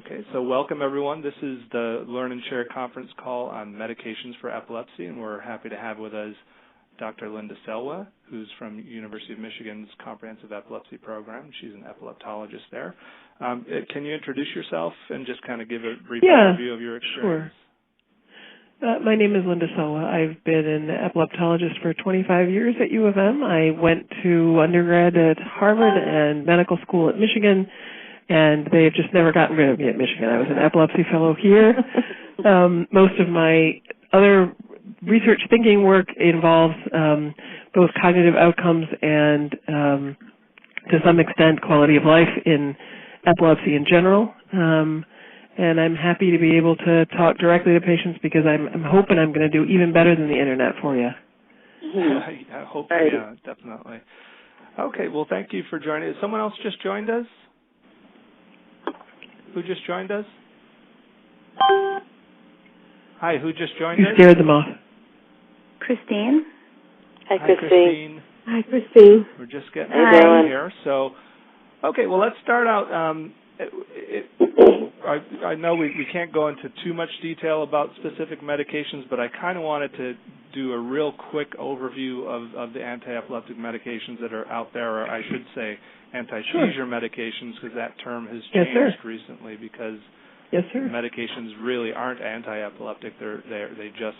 Okay, so welcome everyone. This is the Learn and Share conference call on medications for epilepsy, and we're happy to have with us Dr. Linda Selwa, who's from University of Michigan's Comprehensive Epilepsy Program. She's an epileptologist there. Can you introduce yourself and just kind of give a brief overview of your experience? Sure. My name is Linda Selwa. I've been an epileptologist for 25 years at U of M. I went to undergrad at Harvard and medical school at Michigan, and they've just never gotten rid of me at Michigan. I was an epilepsy fellow here. Most of my other research thinking work involves both cognitive outcomes and, to some extent, quality of life in epilepsy in general. And I'm happy to be able to talk directly to patients because I'm hoping I'm going to do even better than the Internet for you. I hope, yeah, definitely. Okay, well, thank you for joining us. Someone else just joined us? Who just joined us? Hi, who just joined us? You scared them off. Christine. Hi, Christine. Hi, Christine. We're just getting started here. So, okay, well, let's start out. I know we can't go into too much detail about specific medications, but I kind of wanted to do a real quick overview of the anti-epileptic medications that are out there, or I should say anti-seizure medications, because that term has changed recently because medications really aren't anti-epileptic. They just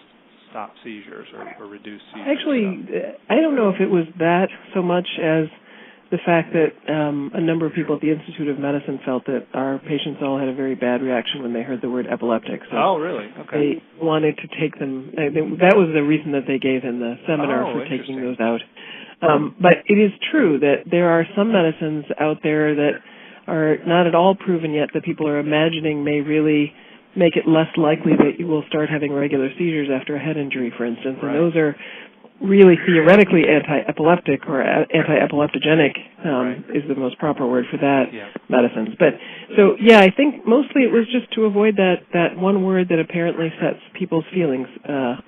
stop seizures or reduce seizures. Actually, I don't know if it was that so much as the fact that a number of people at the Institute of Medicine felt that our patients all had a very bad reaction when they heard the word epileptic. So really? Okay. They wanted to take them. That was the reason that they gave in the seminar for taking those out. But it is true that there are some medicines out there that are not at all proven yet that people are imagining may really make it less likely that you will start having regular seizures after a head injury, for instance. And those are really theoretically anti-epileptic or anti-epileptogenic is the most proper word for that medicines. But so, I think mostly it was just to avoid that one word that apparently sets people's feelings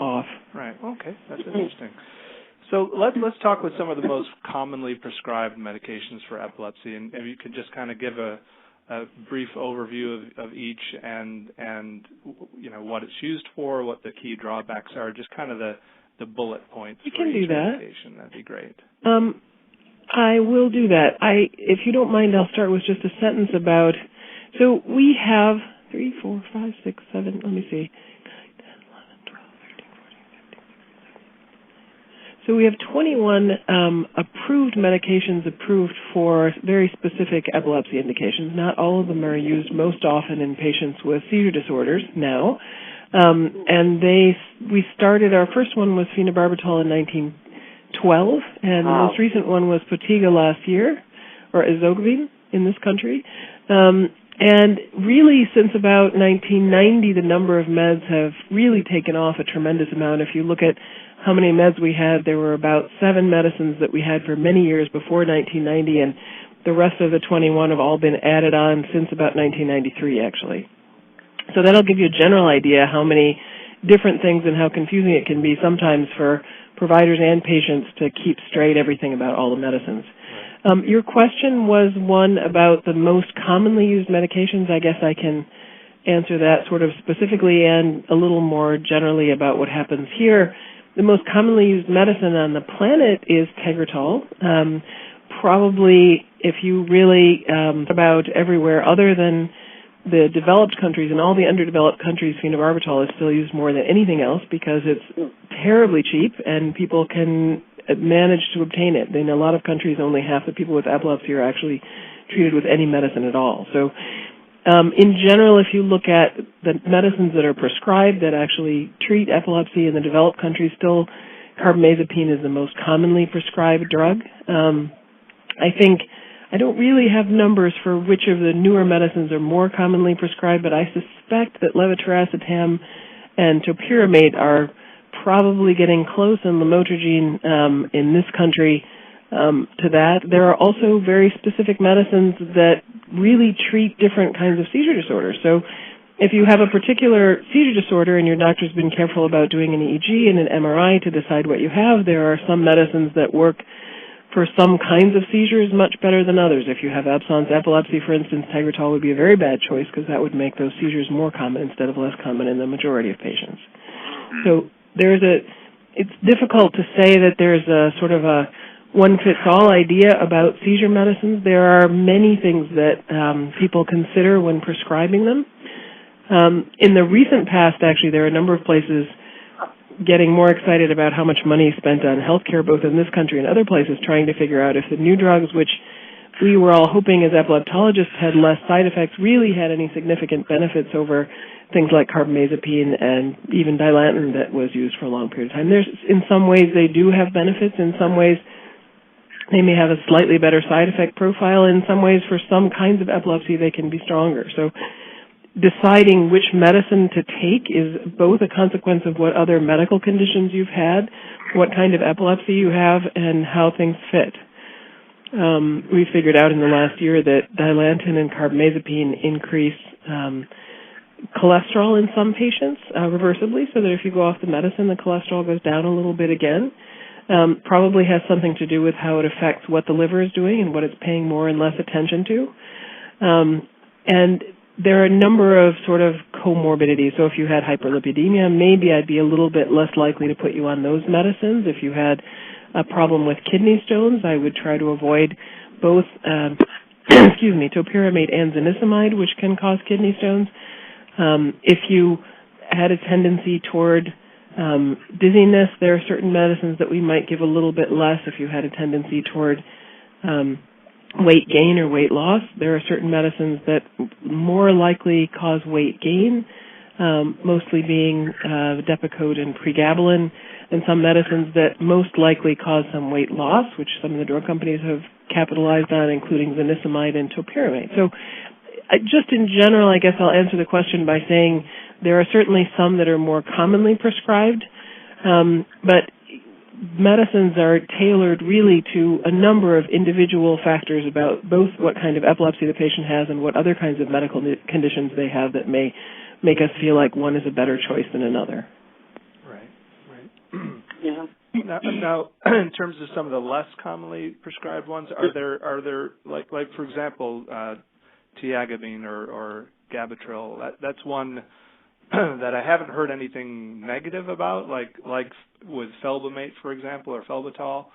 off. Right. Okay. That's interesting. So let's talk with some of the most commonly prescribed medications for epilepsy, and if you could just kind of give a brief overview of each and what it's used for, what the key drawbacks are, just kind of the bullet points for each medication. That'd be great. I will do that. If you don't mind, I'll start with just a sentence about. So we have 3, 4, 5, 6, 7. Let me see. 9, 10, 11, 12, 13, 14, 15. So we have 21 approved medications approved for very specific epilepsy indications. Not all of them are used most often in patients with seizure disorders now. And we started, our first one was phenobarbital in 1912, and the most recent one was Potiga last year, or ezogabine in this country. And really, since about 1990, the number of meds have really taken off a tremendous amount. If you look at how many meds we had, there were about 7 medicines that we had for many years before 1990, and the rest of the 21 have all been added on since about 1993, actually. So that'll give you a general idea how many different things and how confusing it can be sometimes for providers and patients to keep straight everything about all the medicines. Your question was one about the most commonly used medications. I guess I can answer that sort of specifically and a little more generally about what happens here. The most commonly used medicine on the planet is Tegretol. Probably, if you really about everywhere other than the developed countries, and all the underdeveloped countries, phenobarbital is still used more than anything else because it's terribly cheap and people can manage to obtain it. In a lot of countries, only half the people with epilepsy are actually treated with any medicine at all. So in general, if you look at the medicines that are prescribed that actually treat epilepsy in the developed countries, still carbamazepine is the most commonly prescribed drug. I don't really have numbers for which of the newer medicines are more commonly prescribed, but I suspect that levetiracetam and topiramate are probably getting close, and lamotrigine in this country to that. There are also very specific medicines that really treat different kinds of seizure disorders. So if you have a particular seizure disorder and your doctor's been careful about doing an EEG and an MRI to decide what you have, there are some medicines that work for some kinds of seizures much better than others. If you have absence epilepsy, for instance, Tegretol would be a very bad choice because that would make those seizures more common instead of less common in the majority of patients. So it's difficult to say that there's a sort of a one-fits-all idea about seizure medicines. There are many things that people consider when prescribing them. In the recent past, actually, there are a number of places getting more excited about how much money is spent on healthcare, both in this country and other places, trying to figure out if the new drugs, which we were all hoping as epileptologists had less side effects, really had any significant benefits over things like carbamazepine and even Dilantin that was used for a long period of time. In some ways, they do have benefits. In some ways, they may have a slightly better side effect profile. In some ways, for some kinds of epilepsy, they can be stronger. So deciding which medicine to take is both a consequence of what other medical conditions you've had, what kind of epilepsy you have, and how things fit. We figured out in the last year that Dilantin and carbamazepine increase cholesterol in some patients reversibly, so that if you go off the medicine, the cholesterol goes down a little bit again. Probably has something to do with how it affects what the liver is doing and what it's paying more and less attention to. And there are a number of sort of comorbidities. So if you had hyperlipidemia, maybe I'd be a little bit less likely to put you on those medicines. If you had a problem with kidney stones, I would try to avoid both topiramate and zonisamide, which can cause kidney stones. If you had a tendency toward dizziness, there are certain medicines that we might give a little bit less. If you had a tendency toward weight gain or weight loss, there are certain medicines that more likely cause weight gain, mostly being Depakote and pregabalin, and some medicines that most likely cause some weight loss, which some of the drug companies have capitalized on, including zonisamide and topiramate. So just in general, I guess I'll answer the question by saying there are certainly some that are more commonly prescribed, but medicines are tailored really to a number of individual factors about both what kind of epilepsy the patient has and what other kinds of medical conditions they have that may make us feel like one is a better choice than another. Right. Yeah. Now, in terms of some of the less commonly prescribed ones, are there like for example, tiagabine or Gabatril? That's one that I haven't heard anything negative about, like with Felbamate, for example, or Felbutol,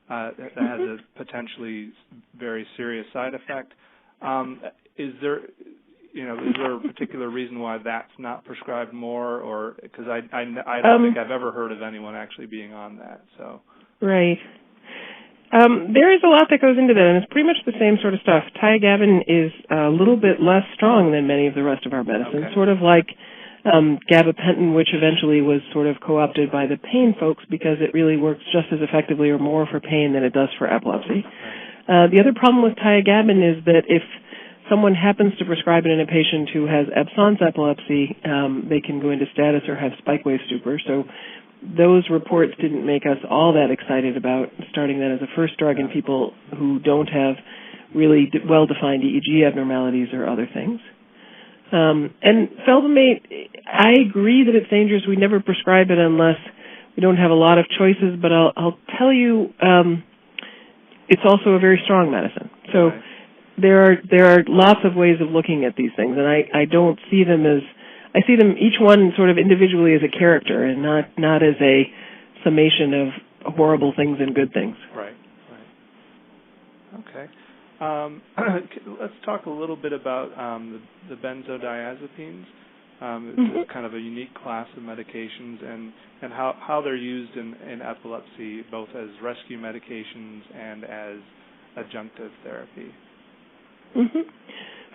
that has a potentially very serious side effect. Is there a particular reason why that's not prescribed more, or because I don't think I've ever heard of anyone actually being on that? So right. There is a lot that goes into that, and it's pretty much the same sort of stuff. Tiagabine is a little bit less strong than many of the rest of our medicines, sort of like gabapentin, which eventually was sort of co-opted by the pain folks because it really works just as effectively or more for pain than it does for epilepsy. The other problem with tiagabine is that if someone happens to prescribe it in a patient who has absence epilepsy, they can go into status or have spike wave stupor. So those reports didn't make us all that excited about starting that as a first drug in people who don't have really well-defined EEG abnormalities or other things. And Felbamate, I agree that it's dangerous. We never prescribe it unless we don't have a lot of choices, but I'll tell you, it's also a very strong medicine. So there are lots of ways of looking at these things, and I don't see them as, I see them each one sort of individually as a character and not as a summation of horrible things and good things. Right. Okay. Let's talk a little bit about the benzodiazepines. It's kind of a unique class of medications, and how they're used in epilepsy, both as rescue medications and as adjunctive therapy.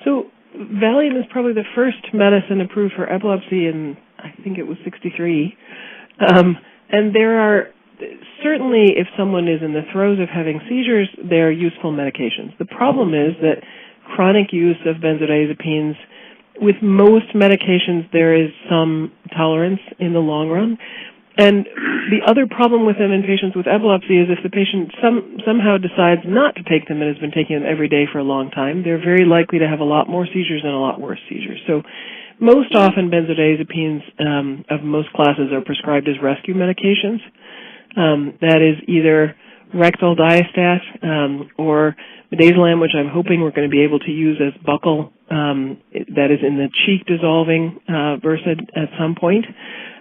So Valium is probably the first medicine approved for epilepsy in, I think it was 1963. And there are certainly, if someone is in the throes of having seizures, they're useful medications. The problem is that chronic use of benzodiazepines, with most medications, there is some tolerance in the long run. And the other problem with them in patients with epilepsy is if the patient somehow decides not to take them and has been taking them every day for a long time, they're very likely to have a lot more seizures and a lot worse seizures. So most often benzodiazepines of most classes are prescribed as rescue medications. That is either rectal diastat or Midazolam, which I'm hoping we're going to be able to use as buccal, that is in the cheek dissolving Versed at some point.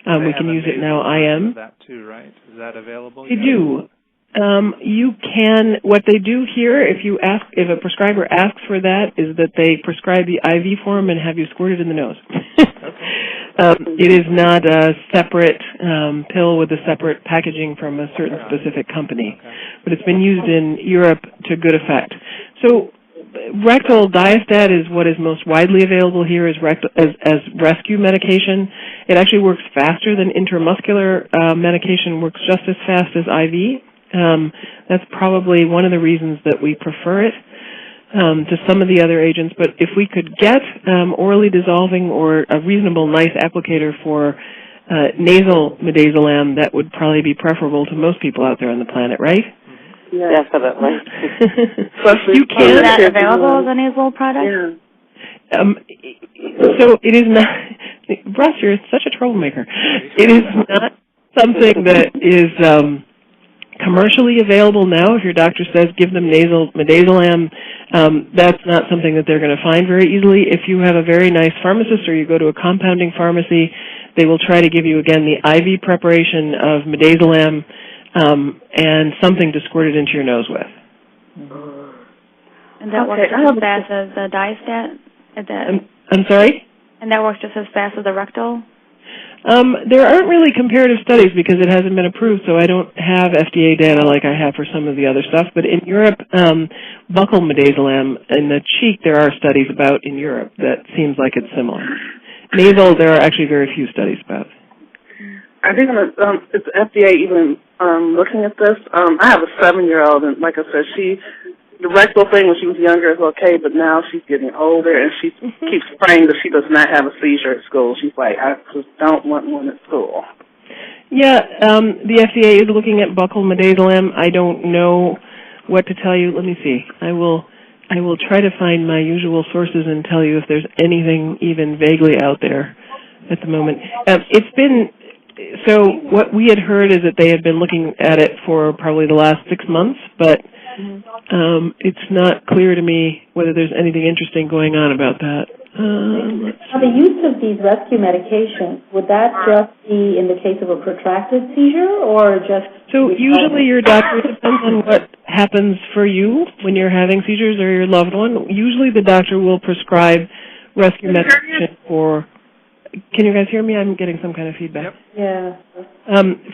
We can use it now IM. That too, right? Is that available? They do. You can. What they do here, if a prescriber asks for that, is that they prescribe the IV form and have you squirt it in the nose. It is not a separate pill with a separate packaging from a certain specific company, but it's been used in Europe to good effect. So rectal diastat is what is most widely available here as rescue medication. It actually works faster than intramuscular medication, works just as fast as IV. That's probably one of the reasons that we prefer it to some of the other agents. But if we could get orally dissolving or a reasonable, nice applicator for nasal midazolam, that would probably be preferable to most people out there on the planet, right? Yeah, definitely. You can. Is that available as a nasal product? Yeah. So it is not. Russ, you're such a troublemaker. It is not something that is commercially available now. If your doctor says give them nasal midazolam, that's not something that they're going to find very easily. If you have a very nice pharmacist or you go to a compounding pharmacy, they will try to give you, again, the IV preparation of midazolam and something to squirt it into your nose with. And that works just as fast as the diastat? I'm sorry? And that works just as fast as the rectal? There aren't really comparative studies because it hasn't been approved, so I don't have FDA data like I have for some of the other stuff. But in Europe, buccal midazolam in the cheek, there are studies about in Europe that seems like it's similar. Nasal, there are actually very few studies about. I think is the FDA even looking at this? I have a 7-year-old, and like I said, the rectal thing when she was younger is okay, but now she's getting older, and she keeps praying that she does not have a seizure at school. She's like, I just don't want one at school. Yeah, the FDA is looking at buccal midazolam. I don't know what to tell you. Let me see. I will try to find my usual sources and tell you if there's anything even vaguely out there at the moment. So what we had heard is that they had been looking at it for probably the last 6 months, but it's not clear to me whether there's anything interesting going on about that. Now, the use of these rescue medications, would that just be in the case of a protracted seizure or just... So usually your doctor, depends on what happens for you when you're having seizures or your loved one. Usually the doctor will prescribe rescue medication for... Can you guys hear me? I'm getting some kind of feedback. Yep. Yeah.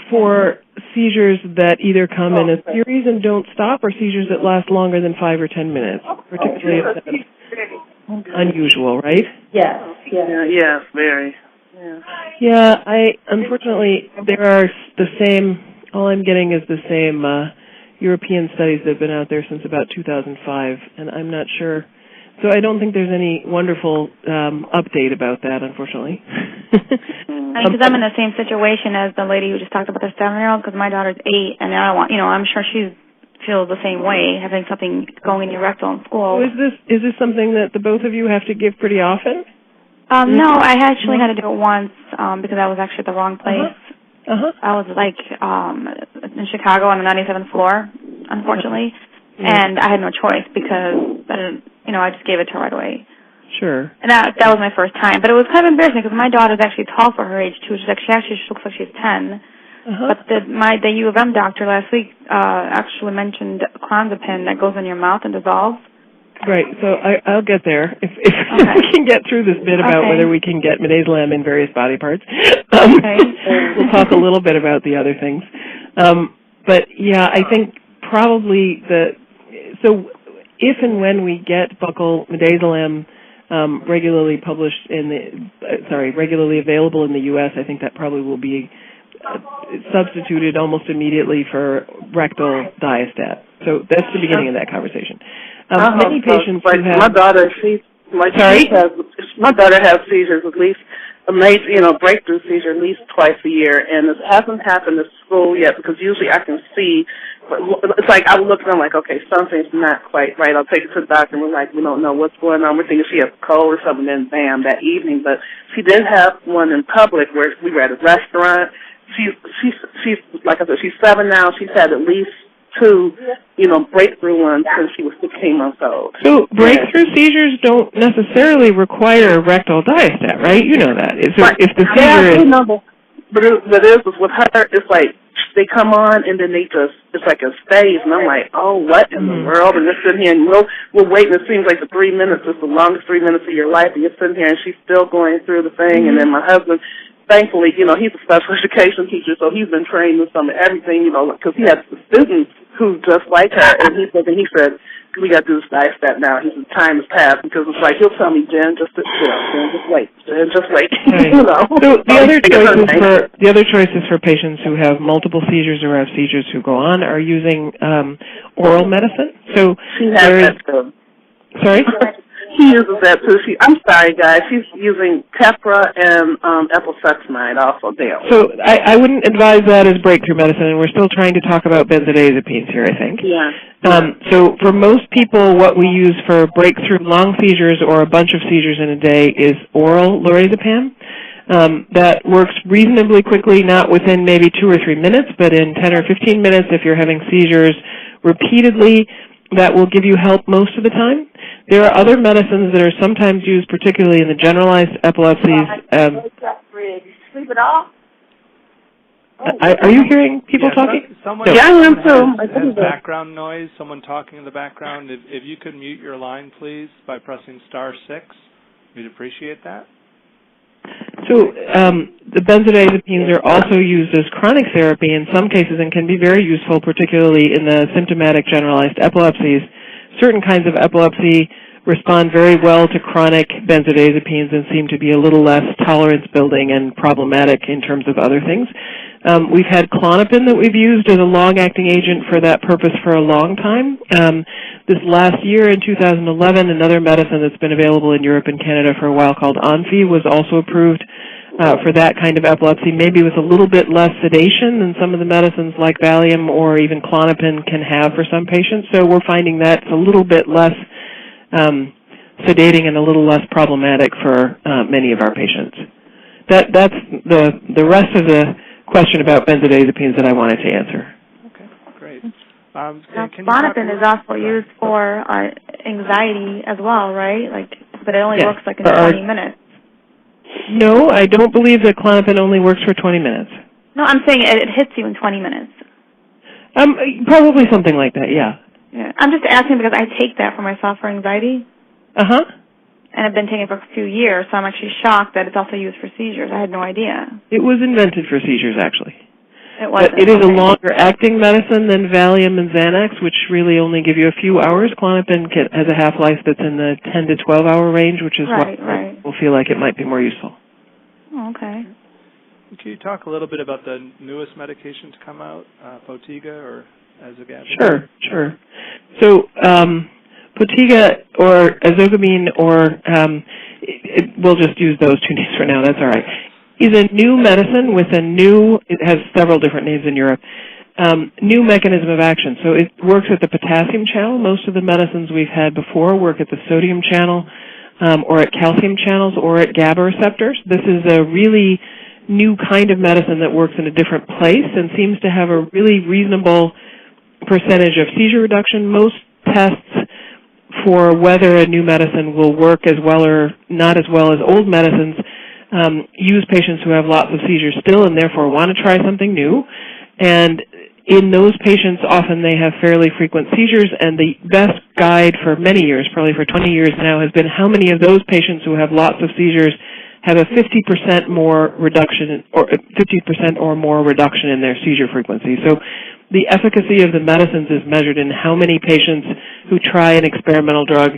For seizures that either come in a series and don't stop, or seizures that last longer than 5 or 10 minutes, particularly if that's unusual, right? Yes. Yes, very. Yeah, unfortunately, there are the same, all I'm getting is the same European studies that have been out there since about 2005, and I'm not sure. So I don't think there's any wonderful update about that, unfortunately. Because I'm in the same situation as the lady who just talked about the 7-year-old, because my daughter's 8, and I'm sure she feels the same way, having something going in your rectal in school. So is this something that the both of you have to give pretty often? No, I actually had to do it once because I was actually at the wrong place. I was in Chicago on the 97th floor, unfortunately, and I had no choice because I just gave it to her right away. Sure. And that was my first time. But it was kind of embarrassing because my daughter's actually tall for her age, too. She looks like she's 10. But the U of M doctor last week actually mentioned clonazepam that goes in your mouth and dissolves. Right. So I'll get there. If we can get through this bit about whether we can get midazolam in various body parts. We'll talk a little bit about the other things. But, yeah, I think probably so if and when we get buccal midazolam regularly available in the U.S., I think that probably will be substituted almost immediately for rectal diastat. So that's the beginning of that conversation. Many patients who have... My daughter, my daughter has seizures at least, breakthrough seizure at least twice a year, and it hasn't happened at school yet because usually I can see. It's like I look and I'm like, okay, something's not quite right. I'll take her to the doctor and we're like, we don't know what's going on. We're thinking she has a cold or something, and then bam, that evening. But she did have one in public where we were at a restaurant. She's like I said, she's 7 now. She's had at least 2, breakthrough ones since she was 16 months old. So breakthrough seizures don't necessarily require rectal diastat, right? You know that. So if the seizure is... But it is with her, it's like they come on and then it's like a phase, and I'm like, oh, what in the world? And they're sitting here, and we're waiting. It seems like the 3 minutes is the longest 3 minutes of your life, and you're sitting here, and she's still going through the thing. And then my husband, thankfully, he's a special education teacher, so he's been trained with some of everything, because he has students who just like her, and he said, we got to do this diastat now. He said, time has passed, because it's like, he'll tell me, Jen, just wait. Right. So the other choices for patients who have multiple seizures or have seizures who go on are using oral medicine. So she has that too. Sorry? She uses that too. I'm sorry, guys. She's using Keppra and epilepsy also daily. So I wouldn't advise that as breakthrough medicine, and we're still trying to talk about benzodiazepines here, I think. Yeah. So for most people, what we use for breakthrough long seizures or a bunch of seizures in a day is oral lorazepam. That works reasonably quickly, not within maybe 2 or 3 minutes, but in 10 or 15 minutes if you're having seizures repeatedly. That will give you help most of the time. There are other medicines that are sometimes used, particularly in the generalized epilepsies. Sleep it off? Are you hearing people talking? Someone has background noise, someone talking in the background. If you could mute your line, please, by pressing *6, we'd appreciate that. So the benzodiazepines are also used as chronic therapy in some cases and can be very useful, particularly in the symptomatic generalized epilepsies. Certain kinds of epilepsy respond very well to chronic benzodiazepines and seem to be a little less tolerance-building and problematic in terms of other things. We've had Klonopin that we've used as a long-acting agent for that purpose for a long time. This last year in 2011, another medicine that's been available in Europe and Canada for a while called Onfi was also approved for that kind of epilepsy, maybe with a little bit less sedation than some of the medicines like Valium or even Klonopin can have for some patients. So we're finding that's a little bit less sedating and a little less problematic for many of our patients. That's the rest of the question about benzodiazepines that I wanted to answer. Okay, great. Klonopin is also used for anxiety as well, right? But it only works in 20 minutes. No, I don't believe that Klonopin only works for 20 minutes. No, I'm saying it hits you in 20 minutes. Probably something like that, yeah. I'm just asking because I take that for myself for anxiety. Uh-huh. And I've been taking it for a few years, so I'm actually shocked that it's also used for seizures. I had no idea. It was invented for seizures, actually. It was. It is a longer-acting medicine than Valium and Xanax, which really only give you a few hours. Klonopin has a half-life that's in the 10 to 12-hour range, which is why people feel like it might be more useful. Oh, okay. Can you talk a little bit about the newest medication to come out, Potiga or Azogabine? Sure. So Potiga or Azogabine or we'll just use those two names for now, that's all right, is a new medicine with it has several different names in Europe, new mechanism of action. So it works at the potassium channel. Most of the medicines we've had before work at the sodium channel or at calcium channels or at GABA receptors. This is a really new kind of medicine that works in a different place and seems to have a really reasonable percentage of seizure reduction. Most tests for whether a new medicine will work as well or not as well as old medicines use patients who have lots of seizures still and therefore want to try something new. And in those patients, often they have fairly frequent seizures, and the best guide for many years, probably for 20 years now, has been how many of those patients who have lots of seizures have a 50% more reduction or 50% or more reduction in their seizure frequency. So the efficacy of the medicines is measured in how many patients who try an experimental drug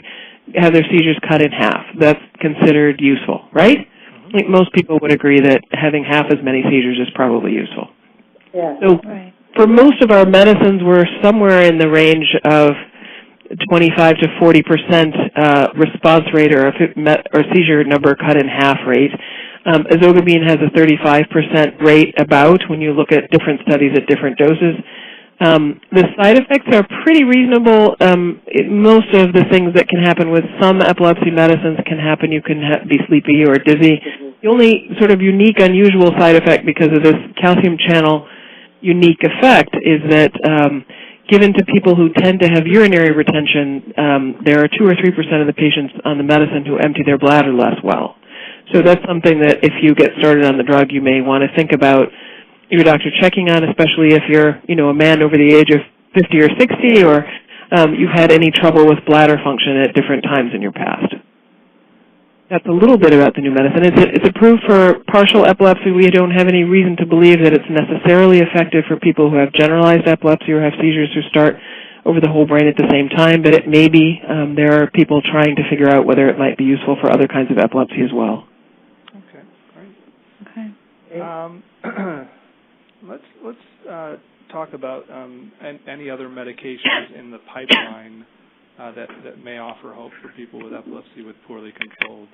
have their seizures cut in half. That's considered useful, right? I think most people would agree that having half as many seizures is probably useful. Yeah. So for most of our medicines, we're somewhere in the range of 25 to 40% response rate or seizure number cut in half rate. Azogabine has a 35% rate about when you look at different studies at different doses. The side effects are pretty reasonable. Most of the things that can happen with some epilepsy medicines can happen. You can be sleepy or dizzy. The only sort of unique, unusual side effect because of this calcium channel unique effect is that given to people who tend to have urinary retention, there are 2 or 3% of the patients on the medicine who empty their bladder less well. So that's something that if you get started on the drug, you may want to think about your doctor checking on, especially if you're, a man over the age of 50 or 60, or you've had any trouble with bladder function at different times in your past. That's a little bit about the new medicine. It's approved for partial epilepsy. We don't have any reason to believe that it's necessarily effective for people who have generalized epilepsy or have seizures who start over the whole brain at the same time, but it may be. There are people trying to figure out whether it might be useful for other kinds of epilepsy as well. Okay, great. Okay. Let's talk about any other medications in the pipeline that may offer hope for people with epilepsy with poorly controlled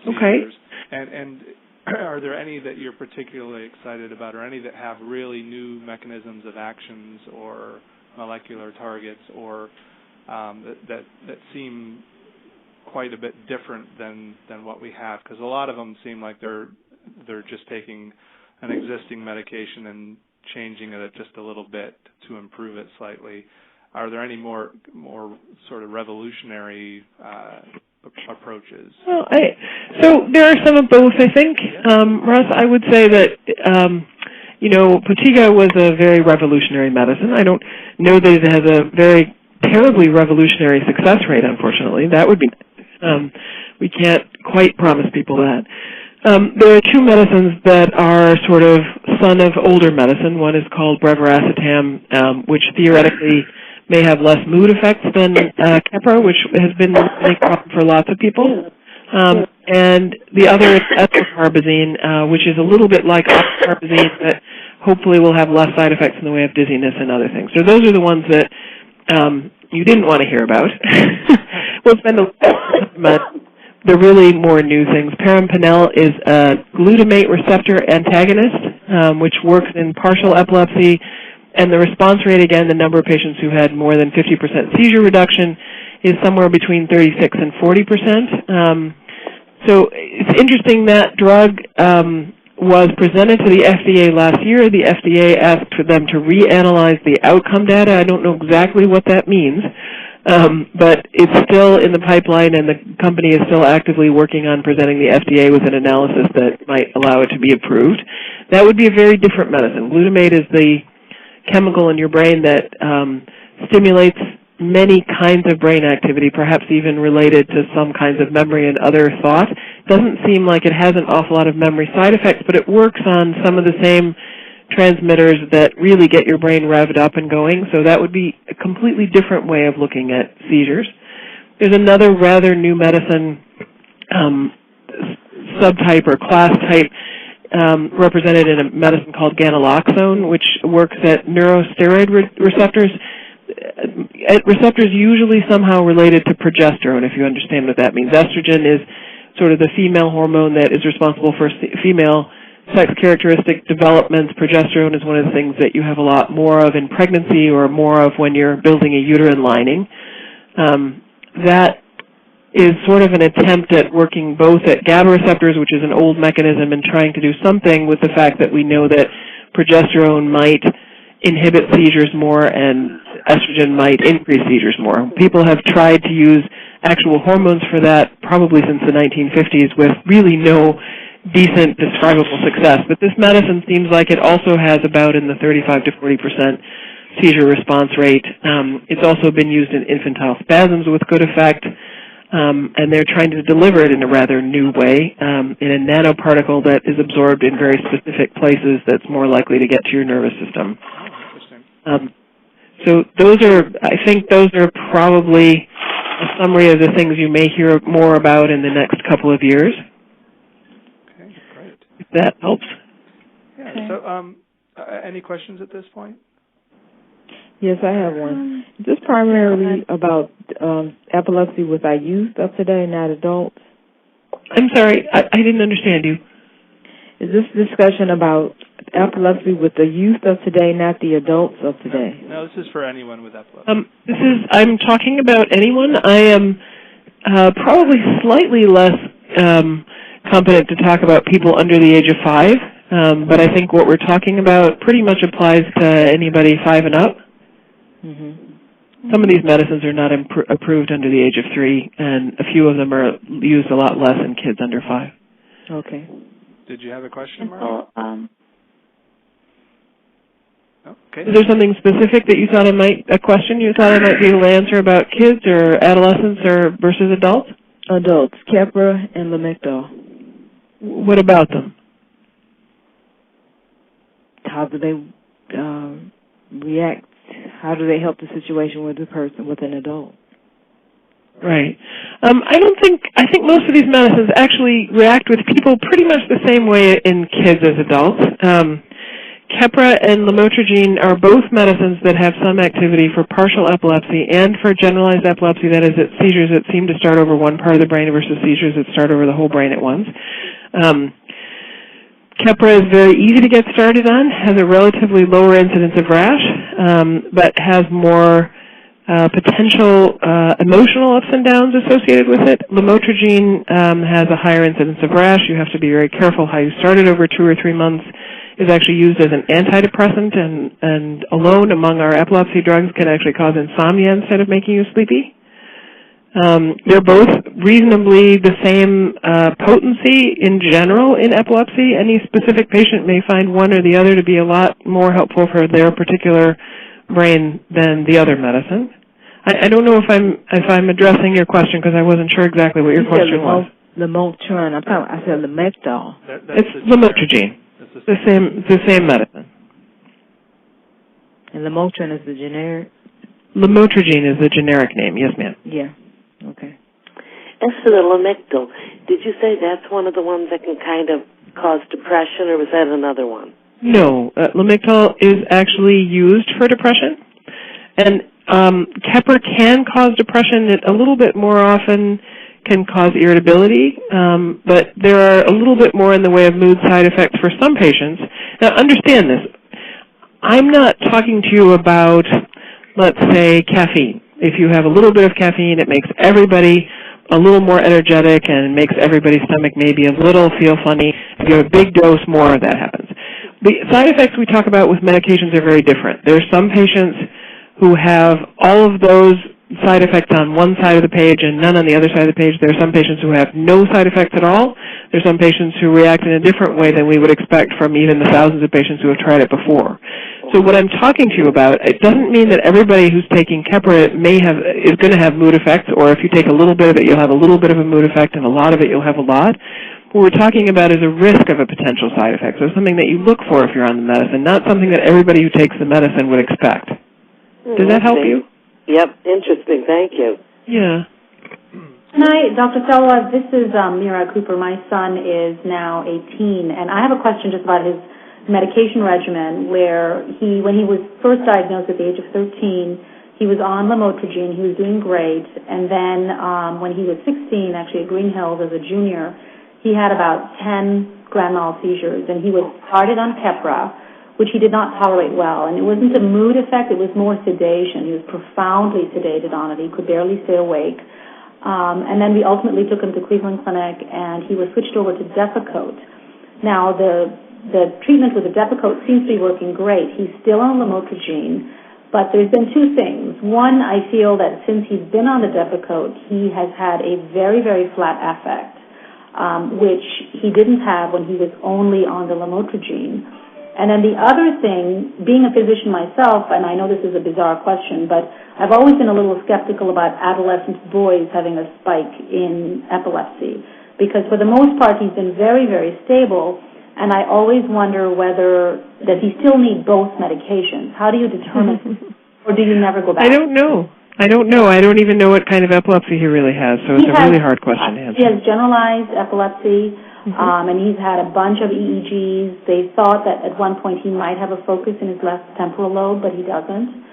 seizures. Okay. And are there any that you're particularly excited about, or any that have really new mechanisms of actions or molecular targets, or that seem quite a bit different than what we have? Because a lot of them seem like they're just taking an existing medication and changing it just a little bit to improve it slightly. Are there any more sort of revolutionary approaches? Well, so there are some of both, I think. Russ, I would say that, Potiga was a very revolutionary medicine. I don't know that it has a very terribly revolutionary success rate, unfortunately. That would be nice. We can't quite promise people that. There are two medicines that are sort of son of older medicine. One is called breveracetam, which theoretically may have less mood effects than Keppra, which has been a big problem for lots of people. And the other is ethylcarbazine, which is a little bit like oxcarbazine, but hopefully will have less side effects in the way of dizziness and other things. So those are the ones that you didn't want to hear about. We'll spend a little time on the really more new things. Perampanel is a glutamate receptor antagonist, which works in partial epilepsy, and the response rate, again, the number of patients who had more than 50% seizure reduction, is somewhere between 36 and 40%. So it's interesting that drug was presented to the FDA last year. The FDA asked for them to reanalyze the outcome data. I don't know exactly what that means. But it's still in the pipeline, and the company is still actively working on presenting the FDA with an analysis that might allow it to be approved. That would be a very different medicine. Glutamate is the chemical in your brain that stimulates many kinds of brain activity, perhaps even related to some kinds of memory and other thought. Doesn't seem like it has an awful lot of memory side effects, but it works on some of the same transmitters that really get your brain revved up and going, so that would be a completely different way of looking at seizures. There's another rather new medicine subtype or class type represented in a medicine called ganaloxone, which works at neurosteroid receptors, at receptors usually somehow related to progesterone, if you understand what that means. Estrogen is sort of the female hormone that is responsible for female sex characteristic developments. Progesterone is one of the things that you have a lot more of in pregnancy or more of when you're building a uterine lining. That is sort of an attempt at working both at GABA receptors, which is an old mechanism, and trying to do something with the fact that we know that progesterone might inhibit seizures more and estrogen might increase seizures more. People have tried to use actual hormones for that probably since the 1950s with really no decent describable success. But this medicine seems like it also has about in the 35 to 40% seizure response rate. It's also been used in infantile spasms with good effect, and they're trying to deliver it in a rather new way, in a nanoparticle that is absorbed in very specific places that's more likely to get to your nervous system. So I think those are probably a summary of the things you may hear more about in the next couple of years. Okay, great. If that helps. Yeah, so any questions at this point? Yes, I have one. Is this primarily about epilepsy with our youth of today, not adults? I'm sorry, I didn't understand you. Is this discussion about epilepsy with the youth of today, not the adults of today? No, this is for anyone with epilepsy. I'm talking about anyone. I am probably slightly less competent to talk about people under the age of 5, but I think what we're talking about pretty much applies to anybody 5 and up. Some of these medicines are not approved under the age of 3, and a few of them are used a lot less in kids under 5. Okay. Did you have a question, Mark? Okay. Is there something specific that you thought a question you thought I might be able to answer about kids or adolescents or versus adults? Adults, Keppra and Lamictal. What about them? How do they react? How do they help the situation with an adult? Right. I think most of these medicines actually react with people pretty much the same way in kids as adults. Keppra and lamotrigine are both medicines that have some activity for partial epilepsy and for generalized epilepsy, that is, seizures that seem to start over one part of the brain versus seizures that start over the whole brain at once. Keppra is very easy to get started on, has a relatively lower incidence of rash, but has more potential emotional ups and downs associated with it. Lamotrigine has a higher incidence of rash. You have to be very careful how you start it over 2 or 3 months. Is actually used as an antidepressant, and alone among our epilepsy drugs can actually cause insomnia instead of making you sleepy. They're both reasonably the same potency in general in epilepsy. Any specific patient may find one or the other to be a lot more helpful for their particular brain than the other medicine. I don't know if I'm addressing your question because I wasn't sure exactly what your question was. Lamotrigine. I said Lamictal. It's lamotrigine. It's the same medicine. And Lamotrigine is the generic? Lamotrigine is the generic name, yes, ma'am. Yeah, okay. As for the Lamictal, did you say that's one of the ones that can kind of cause depression, or was that another one? No, Lamictal is actually used for depression. And Keppra can cause depression. It a little bit more often can cause irritability, but there are a little bit more in the way of mood side effects for some patients. Now, understand this. I'm not talking to you about, let's say, caffeine. If you have a little bit of caffeine, it makes everybody a little more energetic and makes everybody's stomach maybe a little feel funny. If you have a big dose, more of that happens. The side effects we talk about with medications are very different. There are some patients who have all of those side effects on one side of the page and none on the other side of the page. There are some patients who have no side effects at all. There are some patients who react in a different way than we would expect from even the thousands of patients who have tried it before. So what I'm talking to you about, it doesn't mean that everybody who's taking Keppra is going to have mood effects, or if you take a little bit of it, you'll have a little bit of a mood effect, and a lot of it, you'll have a lot. What we're talking about is a risk of a potential side effect, so something that you look for if you're on the medicine, not something that everybody who takes the medicine would expect. Does that help you? Yep, interesting. Thank you. Yeah. Hi, Dr. Selwa. This is Mira Cooper. My son is now 18, and I have a question just about his medication regimen, where when he was first diagnosed at the age of 13, he was on lamotrigine. He was doing great, and then when he was 16, actually at Green Hills as a junior, he had about 10 grand mal seizures, and he was started on Keppra, which he did not tolerate well. And it wasn't a mood effect, it was more sedation. He was profoundly sedated on it. He could barely stay awake. And then we ultimately took him to Cleveland Clinic, and he was switched over to Depakote. Now, the treatment with the Depakote seems to be working great. He's still on lamotrigine, but there's been two things. One, I feel that since he's been on the Depakote, he has had a very, very flat affect, which he didn't have when he was only on the lamotrigine. And then the other thing, being a physician myself, and I know this is a bizarre question, but I've always been a little skeptical about adolescent boys having a spike in epilepsy, because for the most part he's been very, very stable, and I always wonder whether that he still needs both medications. How do you determine, or do you never go back? I don't know. I don't even know what kind of epilepsy he really has, so it's a really hard question to answer. He has generalized epilepsy. And he's had a bunch of EEGs. They thought that at one point he might have a focus in his left temporal lobe, but he doesn't.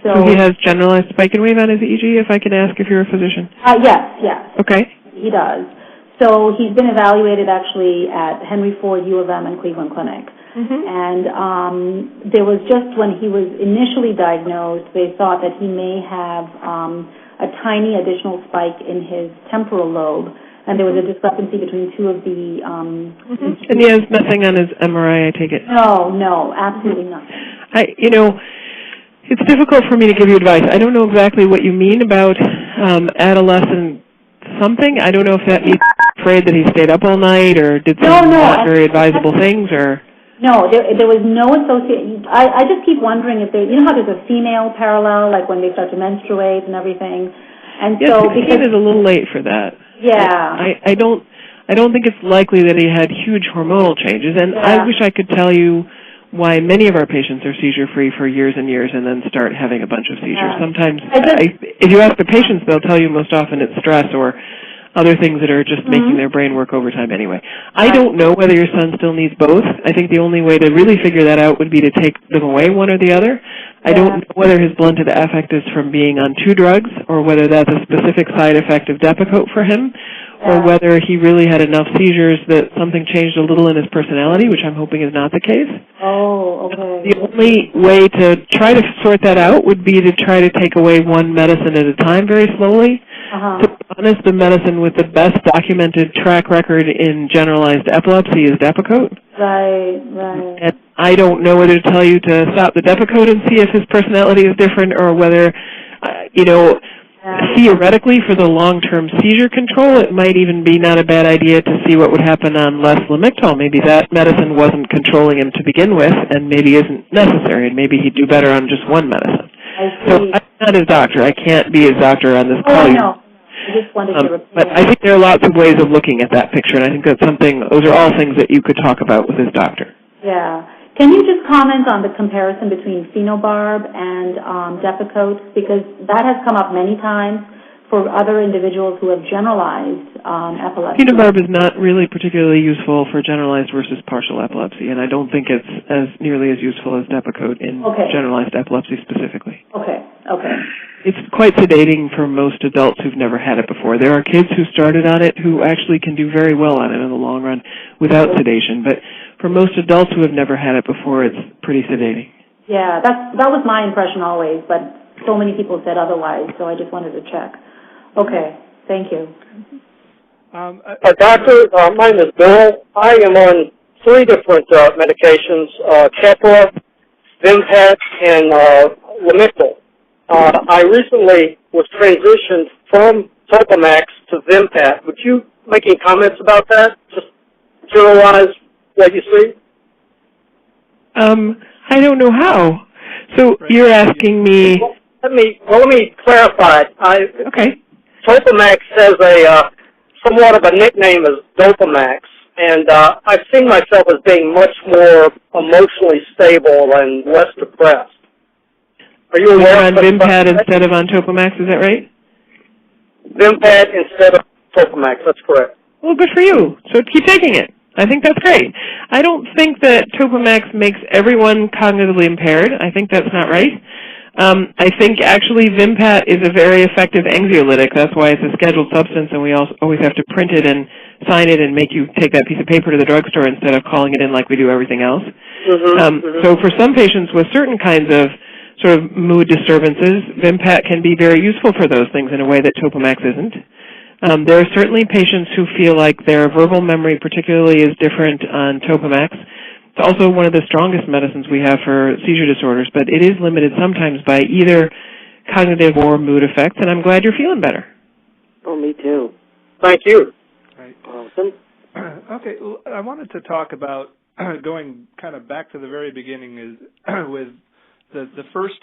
So he has generalized spike and wave on his EEG, if I can ask if you're a physician? Yes. Okay. He does. So he's been evaluated actually at Henry Ford, U of M, and Cleveland Clinic. And there was just when he was initially diagnosed, they thought that he may have a tiny additional spike in his temporal lobe. And there was a discrepancy between two of the... And he has nothing on his MRI, I take it? No, absolutely nothing. It's difficult for me to give you advice. I don't know exactly what you mean about adolescent something. I don't know if that means afraid that he stayed up all night or did some not very advisable things or... No, there was no association. I just keep wondering if there, you know how there's a female parallel, like when they start to menstruate and everything? And yes, so 16 is a little late for that. Yeah. I don't think it's likely that he had huge hormonal changes, and I wish I could tell you why many of our patients are seizure-free for years and years and then start having a bunch of seizures. Sometimes, if you ask the patients, they'll tell you most often it's stress or other things that are just making their brain work overtime anyway. I don't know whether your son still needs both. I think the only way to really figure that out would be to take them away, one or the other. I don't know whether his blunted affect is from being on 2 drugs or whether that's a specific side effect of Depakote for him or whether he really had enough seizures that something changed a little in his personality, which I'm hoping is not the case. Oh, okay. The only way to try to sort that out would be to try to take away one medicine at a time very slowly. To be honest, the medicine with the best documented track record in generalized epilepsy is Depakote. Right. And I don't know whether to tell you to stop the Depakote and see if his personality is different or whether, theoretically for the long-term seizure control, it might even be not a bad idea to see what would happen on less Lamictal. Maybe that medicine wasn't controlling him to begin with and maybe isn't necessary, and maybe he'd do better on just one medicine. So I'm not his doctor. I can't be his doctor on this call. No. I just wanted to repeat but I think there are lots of ways of looking at that picture, and I think that's those are all things that you could talk about with his doctor. Yeah. Can you just comment on the comparison between phenobarb and Depakote? Because that has come up many times for other individuals who have generalized epilepsy. Phenobarb is not really particularly useful for generalized versus partial epilepsy, and I don't think it's as nearly as useful as Depakote in generalized epilepsy specifically. Okay. It's quite sedating for most adults who've never had it before. There are kids who started on it who actually can do very well on it in the long run without sedation, but for most adults who have never had it before, it's pretty sedating. Yeah, that was my impression always, but so many people said otherwise, so I just wanted to check. Okay, thank you. Doctor, my name is Bill. I am on 3 different medications, Keppra, Vimpat, and Lamictal. I recently was transitioned from Topamax to Vimpat. Would you make any comments about that? Just generalize what you see? I don't know how. So you're asking me... Let me clarify. Okay. Topamax has somewhat of a nickname as Dopamax, and I've seen myself as being much more emotionally stable and less depressed. Are you aware on Vimpat instead of on Topamax, is that right? Vimpat instead of Topamax, that's correct. Well, good for you. So keep taking it. I think that's great. I don't think that Topamax makes everyone cognitively impaired. I think that's not right. I think actually Vimpat is a very effective anxiolytic. That's why it's a scheduled substance, and we always have to print it and sign it and make you take that piece of paper to the drugstore instead of calling it in like we do everything else. So for some patients with certain kinds of sort of mood disturbances, Vimpat can be very useful for those things in a way that Topamax isn't. There are certainly patients who feel like their verbal memory particularly is different on Topamax. It's also one of the strongest medicines we have for seizure disorders, but it is limited sometimes by either cognitive or mood effects, and I'm glad you're feeling better. Oh, me too. Thank you. Right. Awesome. Okay, well, I wanted to talk about going kind of back to the very beginning is with the first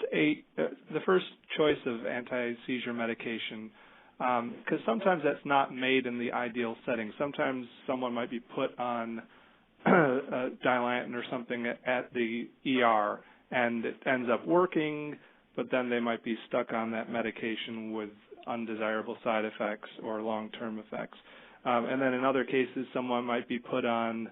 choice of anti-seizure medication, because sometimes that's not made in the ideal setting. Sometimes someone might be put on Dilantin or something at the ER, and it ends up working, but then they might be stuck on that medication with undesirable side effects or long-term effects. And then in other cases, someone might be put on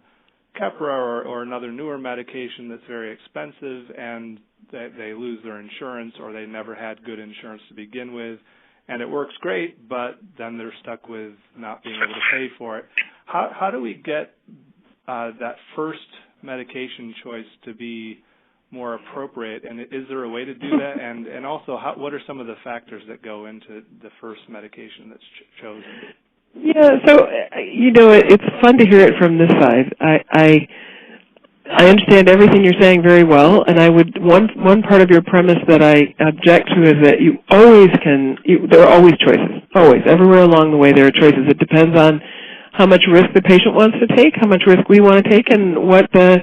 Keppra or another newer medication that's very expensive, and they lose their insurance, or they never had good insurance to begin with, and it works great, but then they're stuck with not being able to pay for it. How do we get that first medication choice to be more appropriate, and is there a way to do that? And also, what are some of the factors that go into the first medication that's chosen? Yeah, so, it's fun to hear it from this side. I understand everything you're saying very well, and I would one part of your premise that I object to is that you always there are always choices, always. Everywhere along the way there are choices. It depends on how much risk the patient wants to take, how much risk we want to take, and what the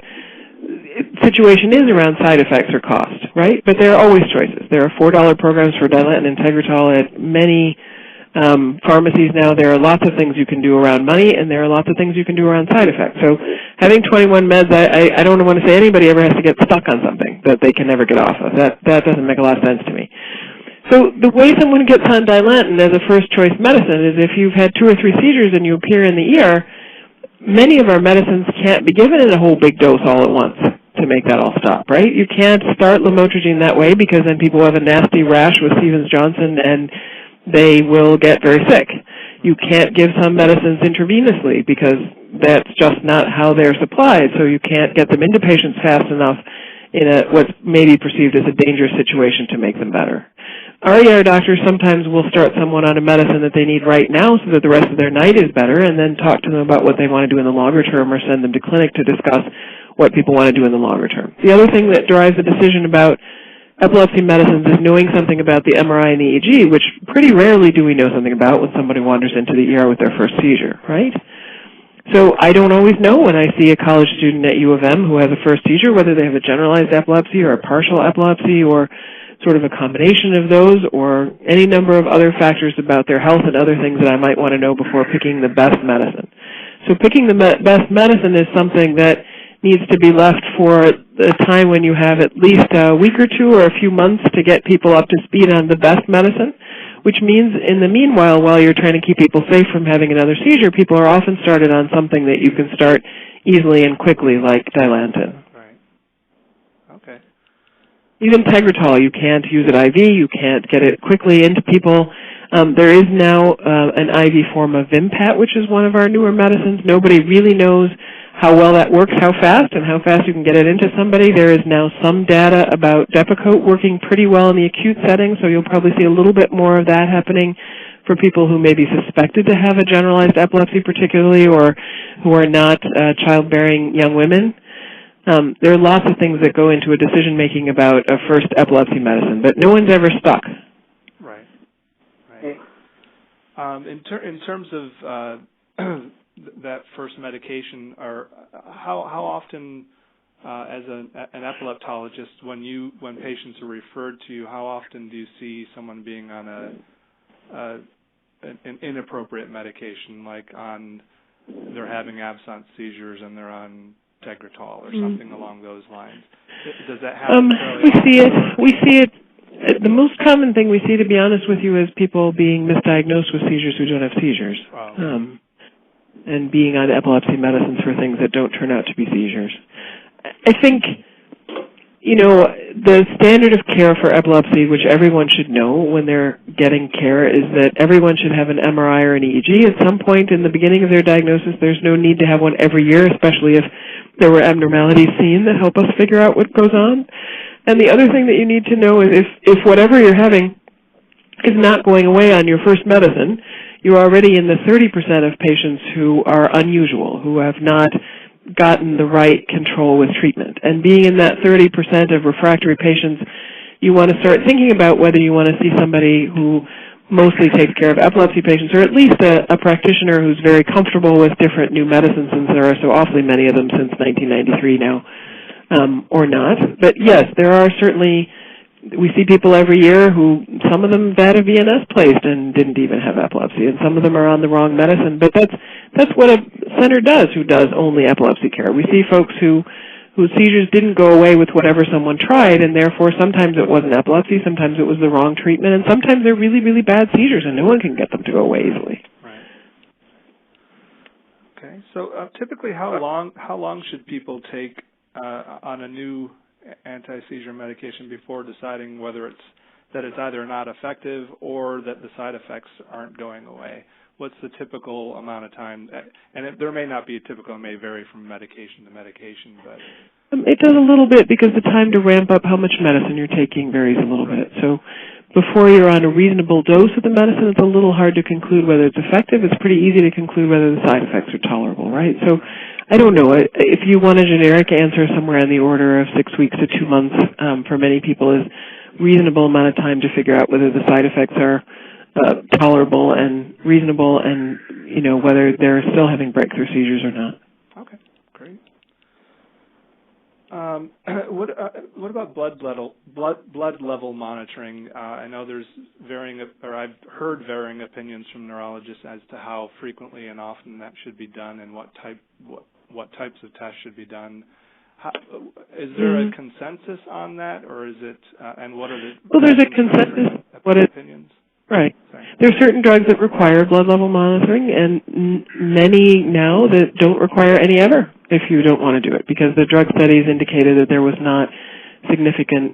situation is around side effects or cost, right? But there are always choices. There are $4 programs for Dilantin and Tegretol at many pharmacies now. There are lots of things you can do around money, and there are lots of things you can do around side effects. So having 21 meds, I don't want to say anybody ever has to get stuck on something that they can never get off of. That doesn't make a lot of sense to me. So the way someone gets on Dilantin as a first-choice medicine is if you've had 2 or 3 seizures and you appear in the ER, many of our medicines can't be given in a whole big dose all at once to make that all stop, right? You can't start lamotrigine that way because then people have a nasty rash with Stevens-Johnson and they will get very sick. You can't give some medicines intravenously because that's just not how they're supplied, so you can't get them into patients fast enough in what's maybe perceived as a dangerous situation to make them better. Our ER doctors sometimes will start someone on a medicine that they need right now so that the rest of their night is better, and then talk to them about what they want to do in the longer term or send them to clinic to discuss what people want to do in the longer term. The other thing that drives the decision about epilepsy medicines is knowing something about the MRI and the EEG, which pretty rarely do we know something about when somebody wanders into the ER with their first seizure, right? So I don't always know when I see a college student at U of M who has a first seizure whether they have a generalized epilepsy or a partial epilepsy or sort of a combination of those or any number of other factors about their health and other things that I might want to know before picking the best medicine. So picking the best medicine is something that needs to be left for a time when you have at least a week or 2 or a few months to get people up to speed on the best medicine, which means in the meanwhile, while you're trying to keep people safe from having another seizure, people are often started on something that you can start easily and quickly, like Dilantin. Right. Okay. Even Tegretol, you can't use it IV, you can't get it quickly into people. There is now an IV form of Vimpat, which is one of our newer medicines. Nobody really knows how well that works, how fast you can get it into somebody. There is now some data about Depakote working pretty well in the acute setting, so you'll probably see a little bit more of that happening for people who may be suspected to have a generalized epilepsy particularly or who are not childbearing young women. There are lots of things that go into a decision-making about a first epilepsy medicine, but no one's ever stuck. Right. In terms of that first medication, or how often, as an epileptologist, when patients are referred to you, how often do you see someone being on an inappropriate medication, like they're having absence seizures and they're on Tegretol or something along those lines? Does that happen? We see it. The most common thing we see, to be honest with you, is people being misdiagnosed with seizures who don't have seizures. Wow. And being on epilepsy medicines for things that don't turn out to be seizures. I think, the standard of care for epilepsy, which everyone should know when they're getting care, is that everyone should have an MRI or an EEG at some point in the beginning of their diagnosis. There's no need to have one every year, especially if there were abnormalities seen that help us figure out what goes on. And the other thing that you need to know is if whatever you're having is not going away on your first medicine, you're already in the 30% of patients who are unusual, who have not gotten the right control with treatment. And being in that 30% of refractory patients, you want to start thinking about whether you want to see somebody who mostly takes care of epilepsy patients, or at least a practitioner who's very comfortable with different new medicines, since there are so awfully many of them since 1993 now, or not. But yes, there are certainly, we see people every year who, some of them had a VNS placed and didn't even have epilepsy, and some of them are on the wrong medicine. But that's what a center does who does only epilepsy care. We see folks whose seizures didn't go away with whatever someone tried, and therefore sometimes it wasn't epilepsy, sometimes it was the wrong treatment, and sometimes they're really, really bad seizures, and no one can get them to go away easily. Right. Okay. So typically, how long should people take on a new anti-seizure medication before deciding whether it's either not effective or that the side effects aren't going away? What's the typical amount of time? And there may not be a typical, it may vary from medication to medication, but it does a little bit because the time to ramp up how much medicine you're taking varies a little bit. So before you're on a reasonable dose of the medicine, it's a little hard to conclude whether it's effective. It's pretty easy to conclude whether the side effects are tolerable, right? So I don't know. If you want a generic answer, somewhere in the order of 6 weeks to 2 months for many people is reasonable amount of time to figure out whether the side effects are tolerable and reasonable, and whether they're still having breakthrough seizures or not. Okay, great. What about blood level monitoring? I know there's I've heard varying opinions from neurologists as to how frequently and often that should be done, and what types of tests should be done. Is there a consensus on that, or is it? And what are the there's a consensus. Opinions? Right. There are certain drugs that require blood level monitoring, and many now that don't require any ever if you don't want to do it, because the drug studies indicated that there was not significant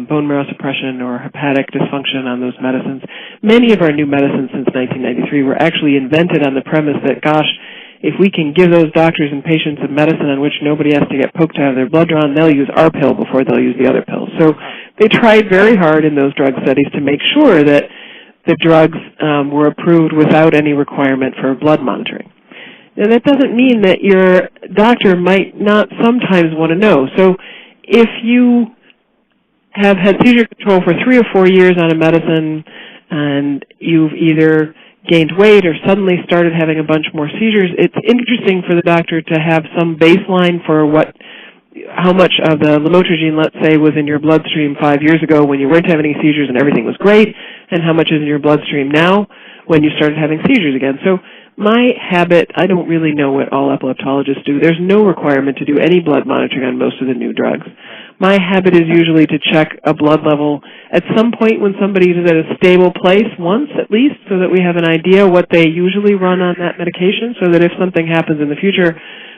bone marrow suppression or hepatic dysfunction on those medicines. Many of our new medicines since 1993 were actually invented on the premise that, gosh, if we can give those doctors and patients a medicine on which nobody has to get poked to have their blood drawn, they'll use our pill before they'll use the other pill. So they tried very hard in those drug studies to make sure that the drugs were approved without any requirement for blood monitoring. Now, that doesn't mean that your doctor might not sometimes want to know. So if you have had seizure control for 3 or 4 years on a medicine and you've either gained weight or suddenly started having a bunch more seizures, it's interesting for the doctor to have some baseline for how much of the lamotrigine, let's say, was in your bloodstream 5 years ago when you weren't having any seizures and everything was great, and how much is in your bloodstream now when you started having seizures again. So my habit, I don't really know what all epileptologists do. There's no requirement to do any blood monitoring on most of the new drugs. My habit is usually to check a blood level at some point when somebody is at a stable place once at least, so that we have an idea what they usually run on that medication, so that if something happens in the future,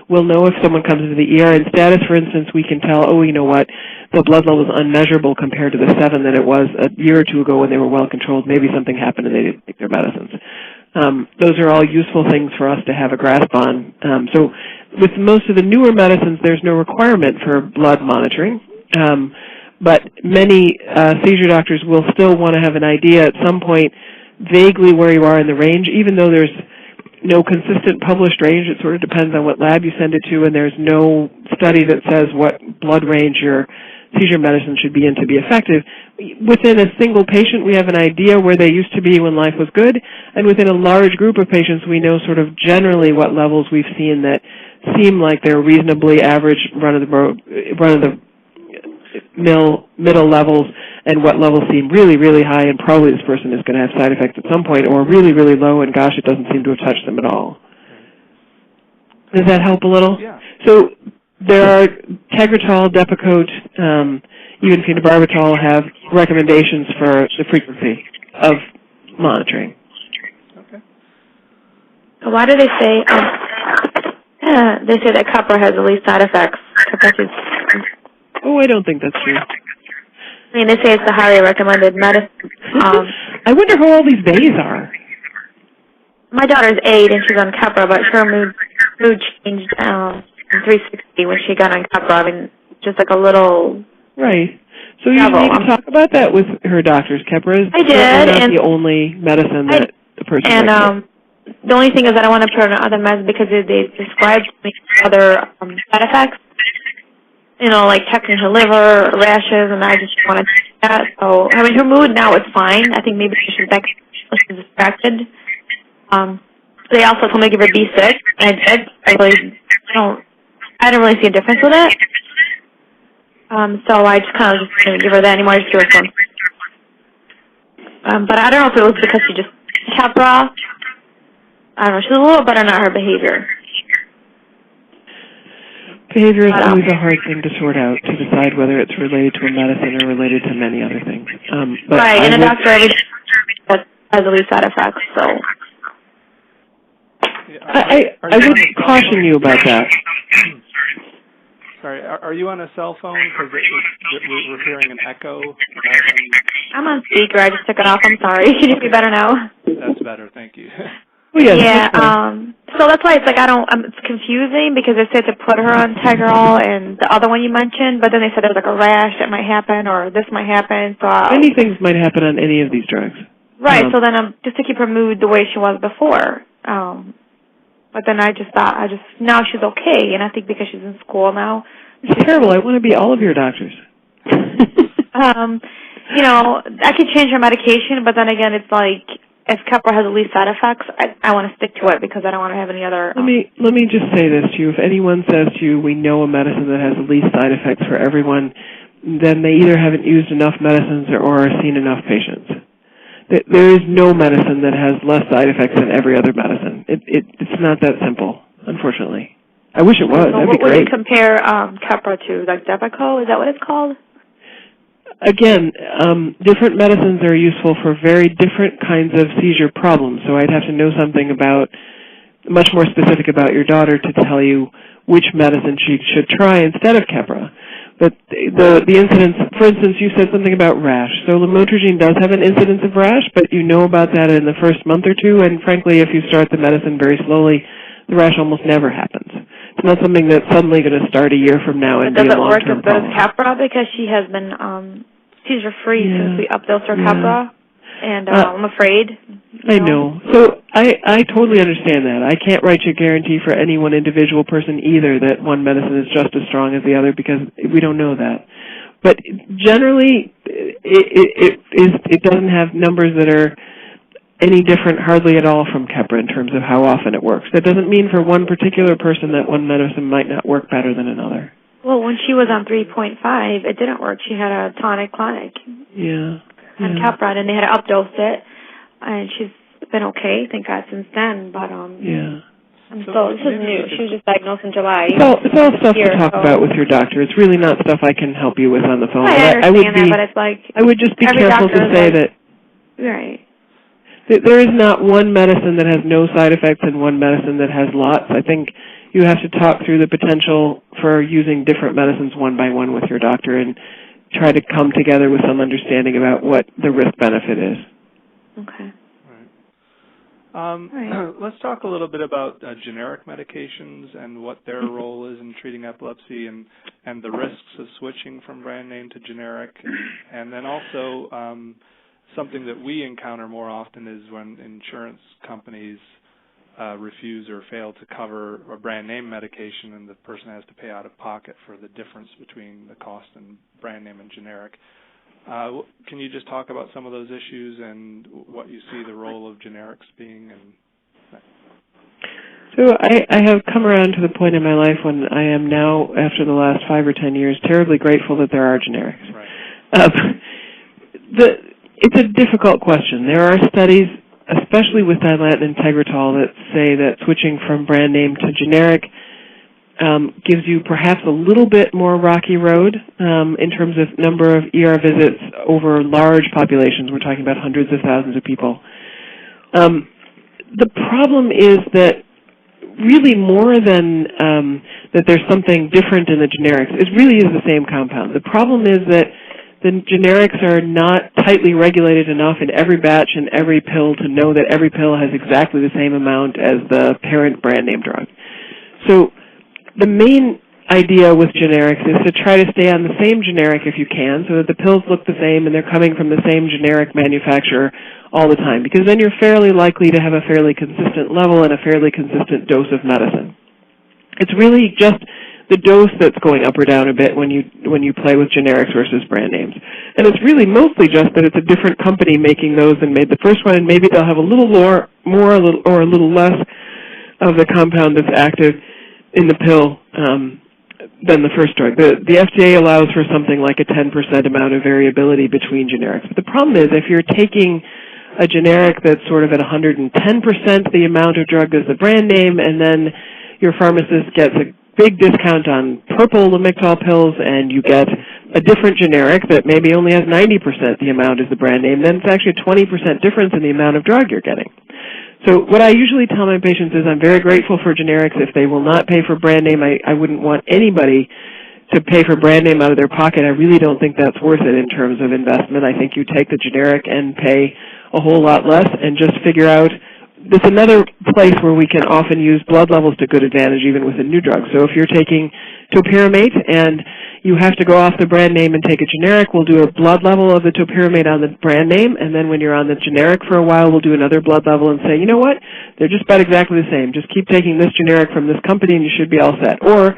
we'll know if someone comes into the ER in status, for instance, we can tell, you know what, the blood level is unmeasurable compared to the 7 that it was a year or two ago when they were well controlled. Maybe something happened and they didn't take their medicines. Those are all useful things for us to have a grasp on. So with most of the newer medicines, there's no requirement for blood monitoring. But many seizure doctors will still want to have an idea at some point vaguely where you are in the range, even though there's no consistent published range. It sort of depends on what lab you send it to, and there's no study that says what blood range your seizure medicine should be in to be effective. Within a single patient, we have an idea where they used to be when life was good, and within a large group of patients, we know sort of generally what levels we've seen that seem like they're reasonably average, middle levels, and what levels seem really, really high, and probably this person is going to have side effects at some point, or really, really low, and gosh, it doesn't seem to have touched them at all. Does that help a little? Yeah. So there are Tegretol, Depakote, even phenobarbital have recommendations for the frequency of monitoring. Okay. Why do they say that copper has the least side effects? I don't think that's true. I mean, they say it's the highly recommended medicine. I wonder who all these bays are. My daughter's 8 and she's on Keppra, but her mood changed in 360 when she got on Keppra. I mean, just like a little. Right. So you need to talk about that with her doctors. Keppra is not the only medicine that the person. And the only thing is that I want to put her on other meds because they described other side effects. You know, like checking her liver, rashes, and I just want to check that. So, I mean, her mood now is fine. I think maybe she's distracted. They also told me to give her B6, and I did. I don't really see a difference with it. So I just kind of just didn't give her that anymore. I just give her some. But I don't know if it was because she just kept raw. I don't know. She's a little better, not her behavior. Behavior is always a hard thing to sort out, to decide whether it's related to a medicine or related to many other things. But right, and a doctor every day has at least side effects, so. I would caution you about that. Sorry, are you on a cell phone? Because we're hearing an echo. I'm on speaker. I just took it off. I'm sorry. Can you hear me better now? That's better. Thank you. Well, yes, so that's why it's like it's confusing because they said to put her on Tegretol and the other one you mentioned, but then they said there's like a rash that might happen or this might happen. So many things might happen on any of these drugs. Right. So then just to keep her mood the way she was before. But then I just thought, now she's okay, and I think because she's in school now. It's terrible. I want to be all of your doctors. You know, I could change her medication, but then again, it's like, if Keppra has the least side effects, I want to stick to it because I don't want to have any other... Let me just say this to you. If anyone says to you, we know a medicine that has the least side effects for everyone, then they either haven't used enough medicines or seen enough patients. There is no medicine that has less side effects than every other medicine. It's not that simple, unfortunately. I wish it was. That'd be great. What would you compare Keppra to? Like Depakote? Is that what it's called? Again, different medicines are useful for very different kinds of seizure problems. So I'd have to know something much more specific about your daughter to tell you which medicine she should try instead of Keppra. But the incidence, for instance, you said something about rash. So lamotrigine does have an incidence of rash, but you know about that in the first month or two, and frankly, if you start the medicine very slowly, the rash almost never happens. It's not something that's suddenly going to start a year from now and be a long-term problem. Does it work as Keppra? Because she has been seizure-free since we updosed her Keppra, and I'm afraid. I know. So I totally understand that. I can't write you a guarantee for any one individual person either that one medicine is just as strong as the other because we don't know that. But generally, it doesn't have numbers that are any different hardly at all from Keppra in terms of how often it works. That doesn't mean for one particular person that one medicine might not work better than another. Well, when she was on 3.5, it didn't work. She had a tonic-clonic. Yeah. On Keppra, and they had to updose it, and she's been okay, thank God, since then. But yeah. This is new. She was just diagnosed in July. It's all stuff to talk about with your doctor. It's really not stuff I can help you with on the phone. I understand that, but it's like I would just be careful to say that. Right. There is not one medicine that has no side effects and one medicine that has lots. I think you have to talk through the potential for using different medicines one by one with your doctor and try to come together with some understanding about what the risk-benefit is. Okay. Right. Let's talk a little bit about generic medications and what their role is in treating epilepsy and the risks of switching from brand name to generic. And then also something that we encounter more often is when insurance companies refuse or fail to cover a brand name medication and the person has to pay out of pocket for the difference between the cost and brand name and generic. Can you just talk about some of those issues and what you see the role of generics being? So I have come around to the point in my life when I am now, after the last 5 or 10 years, terribly grateful that there are generics. Right. It's a difficult question. There are studies, especially with Dilantin and Tegretol, that say that switching from brand name to generic gives you perhaps a little bit more rocky road in terms of number of ER visits over large populations. We're talking about hundreds of thousands of people. The problem is that really more than that there's something different in the generics, it really is the same compound. The problem is that the generics are not tightly regulated enough in every batch and every pill to know that every pill has exactly the same amount as the parent brand name drug. So the main idea with generics is to try to stay on the same generic if you can so that the pills look the same and they're coming from the same generic manufacturer all the time, because then you're fairly likely to have a fairly consistent level and a fairly consistent dose of medicine. It's really just the dose that's going up or down a bit when you play with generics versus brand names. And it's really mostly just that it's a different company making those than made the first one, and maybe they'll have a little more or a little less of the compound that's active in the pill than the first drug. The FDA allows for something like a 10% amount of variability between generics. But the problem is if you're taking a generic that's sort of at 110% the amount of drug as the brand name, and then your pharmacist gets a big discount on purple Lamictal pills and you get a different generic that maybe only has 90% the amount as the brand name, then it's actually a 20% difference in the amount of drug you're getting. So what I usually tell my patients is I'm very grateful for generics. If they will not pay for brand name, I wouldn't want anybody to pay for brand name out of their pocket. I really don't think that's worth it in terms of investment. I think you take the generic and pay a whole lot less and just figure out it's another place where we can often use blood levels to good advantage even with a new drug. So if you're taking topiramate and you have to go off the brand name and take a generic, we'll do a blood level of the topiramate on the brand name, and then when you're on the generic for a while, we'll do another blood level and say, you know what, they're just about exactly the same. Just keep taking this generic from this company and you should be all set. Or,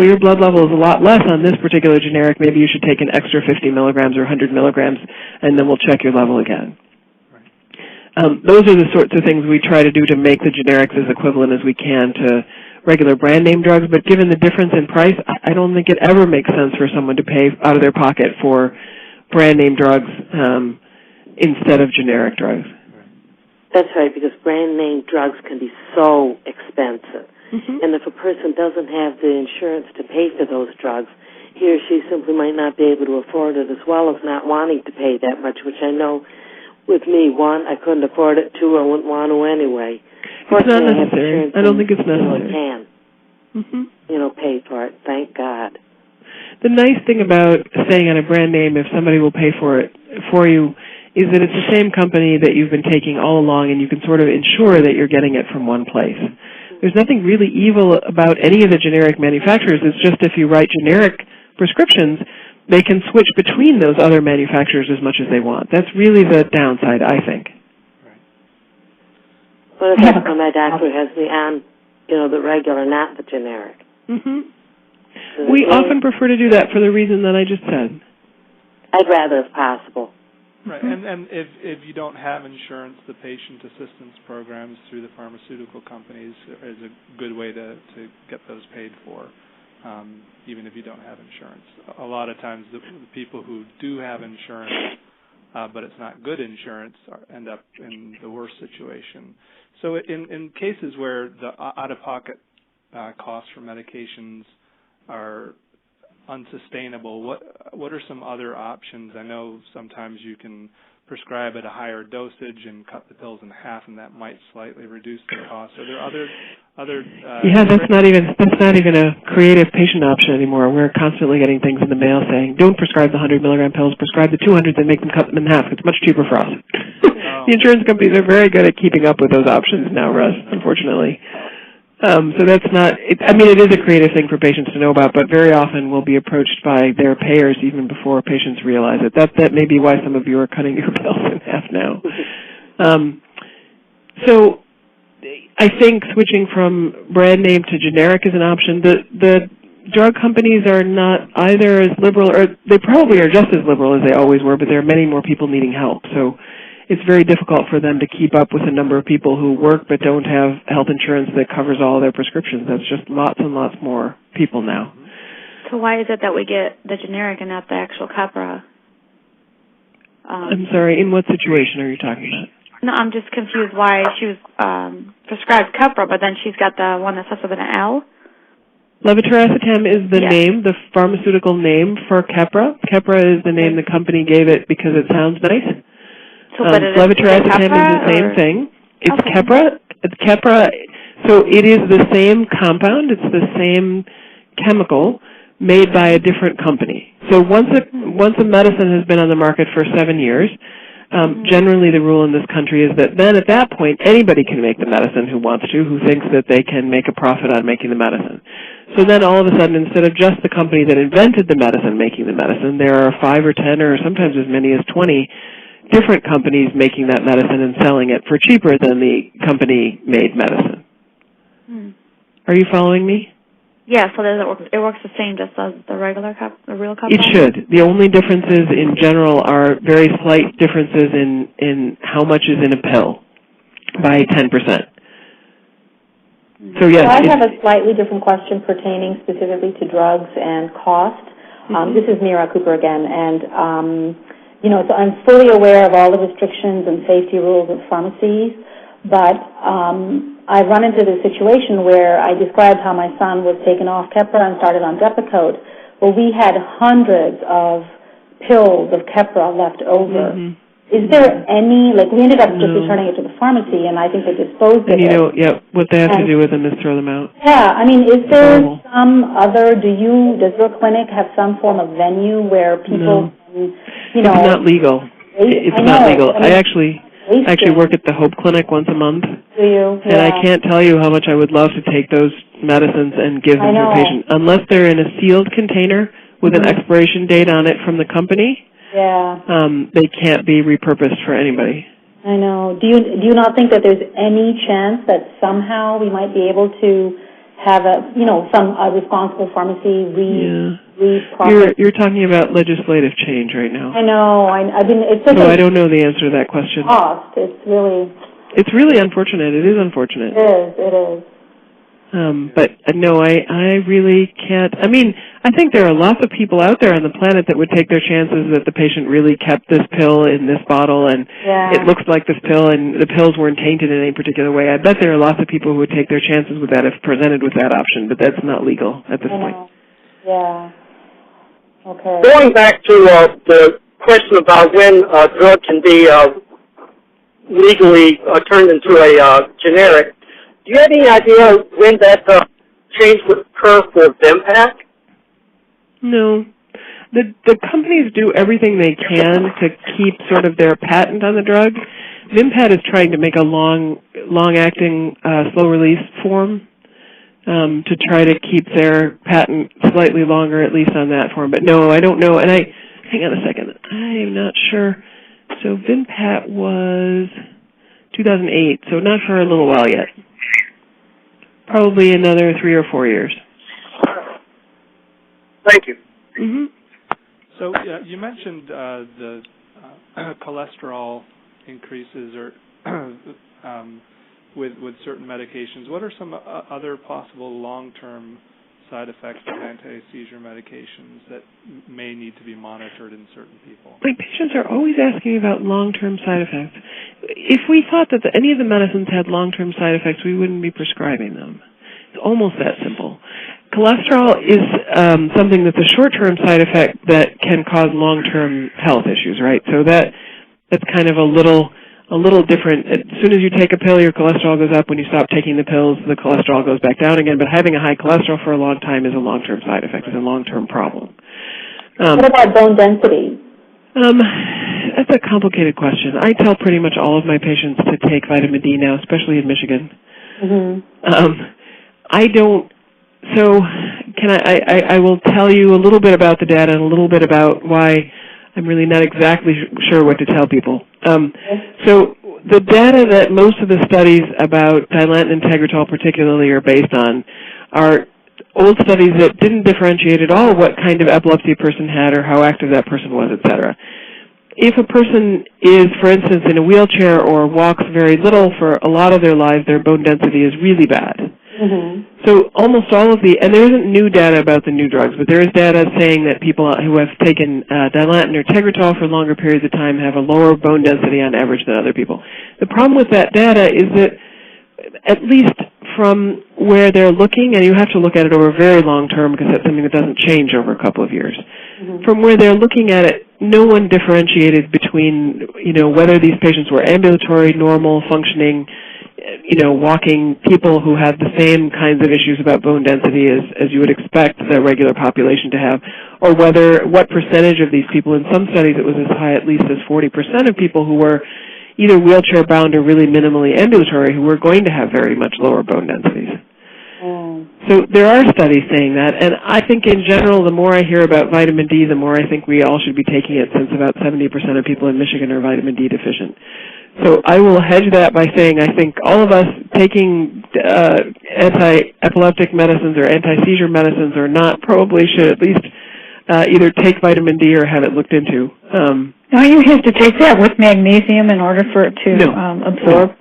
your blood level is a lot less on this particular generic. Maybe you should take an extra 50 milligrams or 100 milligrams, and then we'll check your level again. Those are the sorts of things we try to do to make the generics as equivalent as we can to regular brand name drugs, but given the difference in price, I don't think it ever makes sense for someone to pay out of their pocket for brand name drugs instead of generic drugs. That's right, because brand name drugs can be so expensive. Mm-hmm. And if a person doesn't have the insurance to pay for those drugs, he or she simply might not be able to afford it, as well as not wanting to pay that much, which I know with me, one, I couldn't afford it, two, I wouldn't want to anyway. It's not necessary. I don't think it's necessary. Pay for it. Thank God. The nice thing about saying on a brand name, if somebody will pay for it for you, is that it's the same company that you've been taking all along, and you can sort of ensure that you're getting it from one place. There's nothing really evil about any of the generic manufacturers. It's just if you write generic prescriptions, they can switch between those other manufacturers as much as they want. That's really the downside, I think. Well, if my doctor has me on, the regular, not the generic. Mm-hmm. We often prefer to do that for the reason that I just said. I'd rather if possible. Right, and if you don't have insurance, the patient assistance programs through the pharmaceutical companies is a good way to get those paid for, even if you don't have insurance. A lot of times the people who do have insurance, but it's not good insurance, end up in the worst situation. So in cases where the out-of-pocket costs for medications are unsustainable, what are some other options? I know sometimes you can prescribe at a higher dosage and cut the pills in half, and that might slightly reduce the cost. Are there other that's not even a creative patient option anymore. We're constantly getting things in the mail saying, don't prescribe the 100 milligram pills, prescribe the 200 and make them cut them in half. It's much cheaper for us. The insurance companies are very good at keeping up with those options now, Russ, unfortunately. So that's not, it is a creative thing for patients to know about, but very often we'll be approached by their payers even before patients realize it. That may be why some of you are cutting your pills in half now. So I think switching from brand name to generic is an option. The drug companies are not either as liberal, or they probably are just as liberal as they always were, but there are many more people needing help. So it's very difficult for them to keep up with the number of people who work but don't have health insurance that covers all their prescriptions. That's just lots and lots more people now. So why is it that we get the generic and not the actual Keppra? I'm sorry, in what situation are you talking about? No, I'm just confused why she was prescribed Keppra, but then she's got the one that starts with an L. Levetiracetam is the name, the pharmaceutical name for Keppra. Keppra is the name the company gave it because it sounds nice. So, levetiracetam is the same thing. It's okay. Keppra. It's Keppra. So it is the same compound. It's the same chemical made by a different company. So once a medicine has been on the market for 7 years, generally the rule in this country is that then at that point anybody can make the medicine who wants to, who thinks that they can make a profit on making the medicine. So then all of a sudden, instead of just the company that invented the medicine making the medicine, there are 5 or 10 or sometimes as many as 20 different companies making that medicine and selling it for cheaper than the company-made medicine. Are you following me? Yeah, so it works the same just as the real compound? It should. The only differences in general are very slight differences in how much is in a pill by 10%. So yes. So I have a slightly different question pertaining specifically to drugs and cost. This is Mira Cooper again, and so I'm fully aware of all the restrictions and safety rules of pharmacies, but I run into the situation where I described how my son was taken off Keppra and started on Depakote. Well, we had hundreds of pills of Keppra left over. Is there any, we ended up just returning it to the pharmacy, and I think they disposed of it. What they have to do with them is throw them out. Yeah, is there some other, does your clinic have some form of venue where people, It's not legal. It's not legal. actually work at the Hope Clinic once a month. Do you? Yeah. And I can't tell you how much I would love to take those medicines and give them to a patient. Unless they're in a sealed container with an expiration date on it from the company, they can't be repurposed for anybody. I know. Do you not think that there's any chance that somehow we might be able to have a responsible pharmacy You're talking about legislative change right now. I know. I mean, it's such I don't know the answer to that question. Cost. It's really unfortunate. It is unfortunate. It is. But no, I really can't. I mean, I think there are lots of people out there on the planet that would take their chances that the patient really kept this pill in this bottle and it looks like this pill and the pills weren't tainted in any particular way. I bet there are lots of people who would take their chances with that if presented with that option, but that's not legal at this point. Yeah. Okay. Going back to the question about when a drug can be legally turned into a generic, do you have any idea when that change would occur for Vimpat? No. The companies do everything they can to keep sort of their patent on the drug. Vimpat is trying to make a long-acting, slow-release form to try to keep their patent slightly longer, at least on that form. But no, I don't know. And hang on a second. I am not sure. So Vimpat was 2008, so not for a little while yet. Probably another 3 or 4 years. Thank you. Mm-hmm. So you mentioned the cholesterol increases or with certain medications. What are some other possible long-term side effects of anti-seizure medications that may need to be monitored in certain people? My patients are always asking about long-term side effects. If we thought that any of the medicines had long-term side effects, we wouldn't be prescribing them. It's almost that simple. Cholesterol is something that's a short-term side effect that can cause long-term health issues, right? So that's kind of a little different. As soon as you take a pill, your cholesterol goes up. When you stop taking the pills, the cholesterol goes back down again. But having a high cholesterol for a long time is a long-term side effect. It's a long-term problem. What about bone density? That's a complicated question. I tell pretty much all of my patients to take vitamin D now, especially in Michigan. I don't. So I will tell you a little bit about the data and a little bit about why I'm really not exactly sure what to tell people. So the data that most of the studies about Dilantin and Tegretol particularly are based on are old studies that didn't differentiate at all what kind of epilepsy a person had or how active that person was, etc. If a person is, for instance, in a wheelchair or walks very little for a lot of their lives, their bone density is really bad. So almost all of and there isn't new data about the new drugs, but there is data saying that people who have taken Dilantin or Tegretol for longer periods of time have a lower bone density on average than other people. The problem with that data is that, at least from where they're looking, and you have to look at it over very long term because that's something that doesn't change over a couple of years. From where they're looking at it, no one differentiated between, whether these patients were ambulatory, normal, functioning, walking people who had the same kinds of issues about bone density as you would expect the regular population to have, or what percentage of these people. In some studies it was as high at least as 40% of people who were either wheelchair bound or really minimally ambulatory who were going to have very much lower bone densities. So there are studies saying that, and I think in general the more I hear about vitamin D, the more I think we all should be taking it, since about 70% of people in Michigan are vitamin D deficient. So I will hedge that by saying I think all of us taking anti-epileptic medicines or anti-seizure medicines or not probably should at least either take vitamin D or have it looked into. Don't you have to take that with magnesium in order for it to absorb?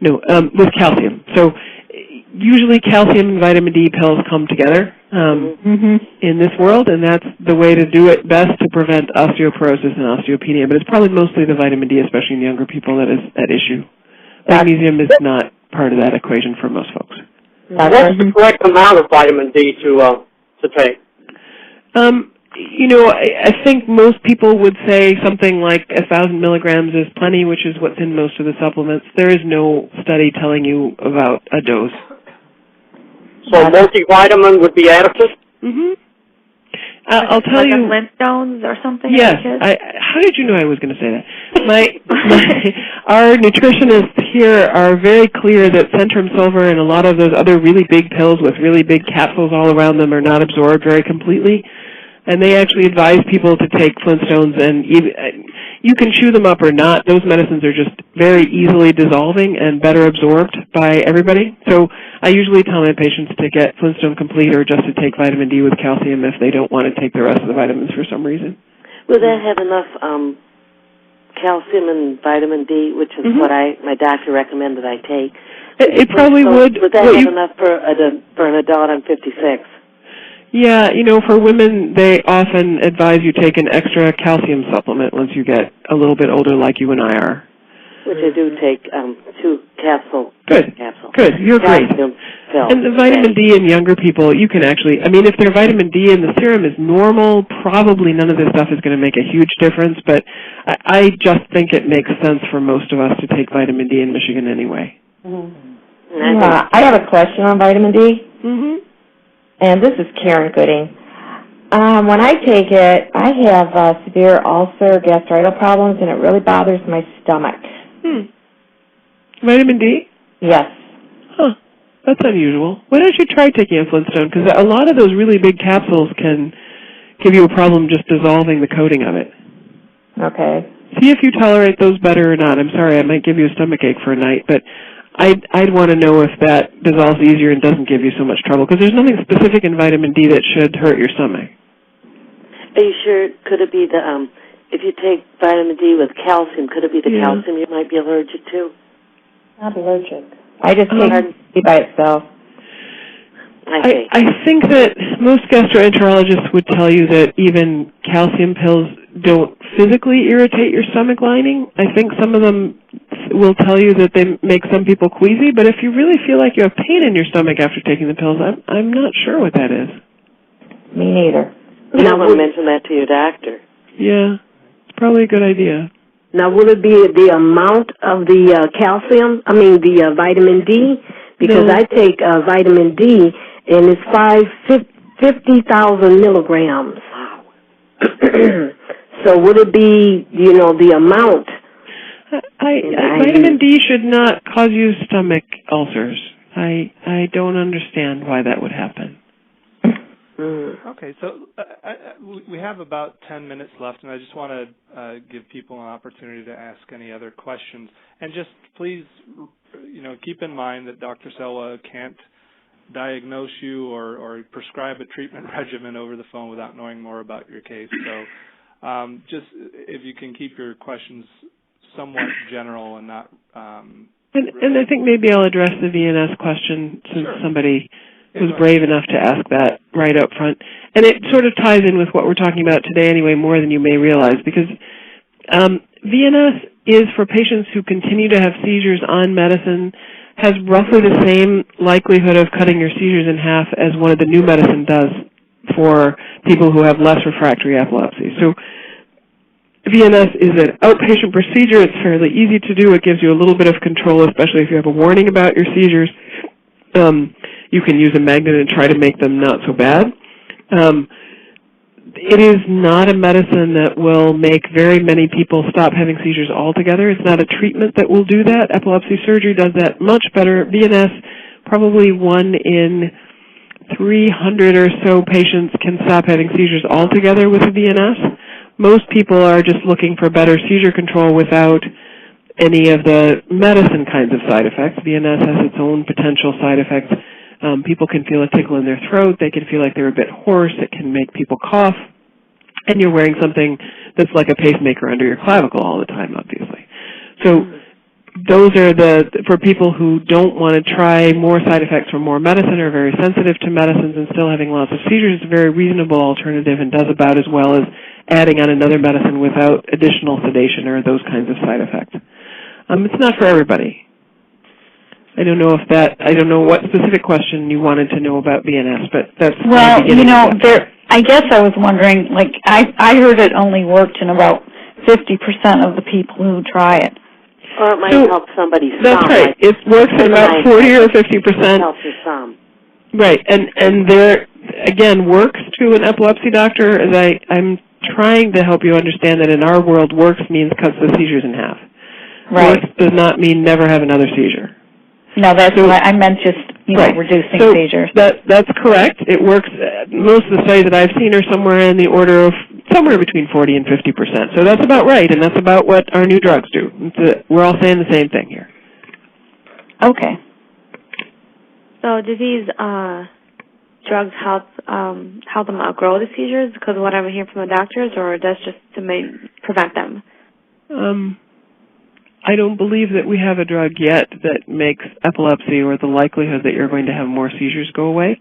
No, with calcium. So usually calcium and vitamin D pills come together in this world, and that's the way to do it best to prevent osteoporosis and osteopenia. But it's probably mostly the vitamin D, especially in younger people, that is at issue. Magnesium is not part of that equation for most folks. What's the correct amount of vitamin D to take? I think most people would say something like 1,000 milligrams is plenty, which is what's in most of the supplements. There is no study telling you about a dose. So multivitamin would be adequate? I'll tell like you. Flintstones or something? Yes. How did you know I was going to say that? Our nutritionists here are very clear that Centrum Silver and a lot of those other really big pills with really big capsules all around them are not absorbed very completely. And they actually advise people to take Flintstones, and you can chew them up or not. Those medicines are just very easily dissolving and better absorbed by everybody. So I usually tell my patients to get Flintstone Complete or just to take vitamin D with calcium if they don't want to take the rest of the vitamins for some reason. Will that have enough calcium and vitamin D, which is what my doctor recommended I take? It probably would. Would that have enough for an adult? I'm 56. Yeah, for women, they often advise you take an extra calcium supplement once you get a little bit older like you and I are. Which I do take 2 capsules. Good. You're great. And the vitamin D in younger people, you can actually, if their vitamin D in the serum is normal, probably none of this stuff is going to make a huge difference, but I just think it makes sense for most of us to take vitamin D in Michigan anyway. I have a question on vitamin D. And this is Karen Gooding. When I take it, I have severe ulcer, gastritis problems, and it really bothers my stomach. Vitamin D? Yes. Huh. That's unusual. Why don't you try taking a Flintstone? Because a lot of those really big capsules can give you a problem just dissolving the coating of it. Okay. See if you tolerate those better or not. I'm sorry, I might give you a stomach ache for a night, but I'd want to know if that dissolves easier and doesn't give you so much trouble, because there's nothing specific in vitamin D that should hurt your stomach. Are you sure? Could it be if you take vitamin D with calcium, could it be the calcium you might be allergic to? Not allergic. I just take D by itself. I think that most gastroenterologists would tell you that even calcium pills don't physically irritate your stomach lining. I think some of them will tell you that they make some people queasy, but if you really feel like you have pain in your stomach after taking the pills, I'm not sure what that is. Me neither. You don't want to mention that to your doctor. Yeah, it's probably a good idea. Now, will it be the amount of the calcium, the vitamin D? Because I take vitamin D, and it's 50,000 milligrams. So would it be, the amount? Vitamin D should not cause you stomach ulcers. I don't understand why that would happen. Okay, so we have about 10 minutes left, and I just want to give people an opportunity to ask any other questions. And just please, keep in mind that Dr. Selwa can't diagnose you or prescribe a treatment regimen over the phone without knowing more about your case. So just if you can keep your questions somewhat general and not... And I think maybe I'll address the VNS question since somebody was brave enough to ask that right up front. And it sort of ties in with what we're talking about today anyway, more than you may realize, because VNS is for patients who continue to have seizures on medicine, has roughly the same likelihood of cutting your seizures in half as one of the new medicine does for people who have less refractory epilepsy. So VNS is an outpatient procedure. It's fairly easy to do. It gives you a little bit of control, especially if you have a warning about your seizures. You can use a magnet and try to make them not so bad. It is not a medicine that will make very many people stop having seizures altogether. It's not a treatment that will do that. Epilepsy surgery does that much better. VNS, probably 1 in 300 or so patients can stop having seizures altogether with a VNS. Most people are just looking for better seizure control without any of the medicine kinds of side effects. VNS has its own potential side effects. People can feel a tickle in their throat. They can feel like they're a bit hoarse. It can make people cough. And you're wearing something that's like a pacemaker under your clavicle all the time, obviously. So those are for people who don't want to try more side effects from more medicine or are very sensitive to medicines and still having lots of seizures, it's a very reasonable alternative and does about as well as adding on another medicine without additional sedation or those kinds of side effects. It's not for everybody. I don't know what specific question you wanted to know about VNS, but that's... Well, I guess I was wondering, I heard it only worked in about 50% of the people who try it. Or it might help somebody some. That's right. It works in about 40 or 50%. Helps you some. Right, and there, again, works to an epilepsy doctor is I'm trying to help you understand that in our world, works means cuts the seizures in half. Right. Works does not mean never have another seizure. No, that's what I meant, just, reducing seizures. That's correct. It works. Most of the studies that I've seen are somewhere in the order of somewhere between 40 and 50%. So that's about right, and that's about what our new drugs do. We're all saying the same thing here. Okay. So do these drugs help them outgrow the seizures because of what I'm hearing from the doctors, or that's just to prevent them? I don't believe that we have a drug yet that makes epilepsy or the likelihood that you're going to have more seizures go away.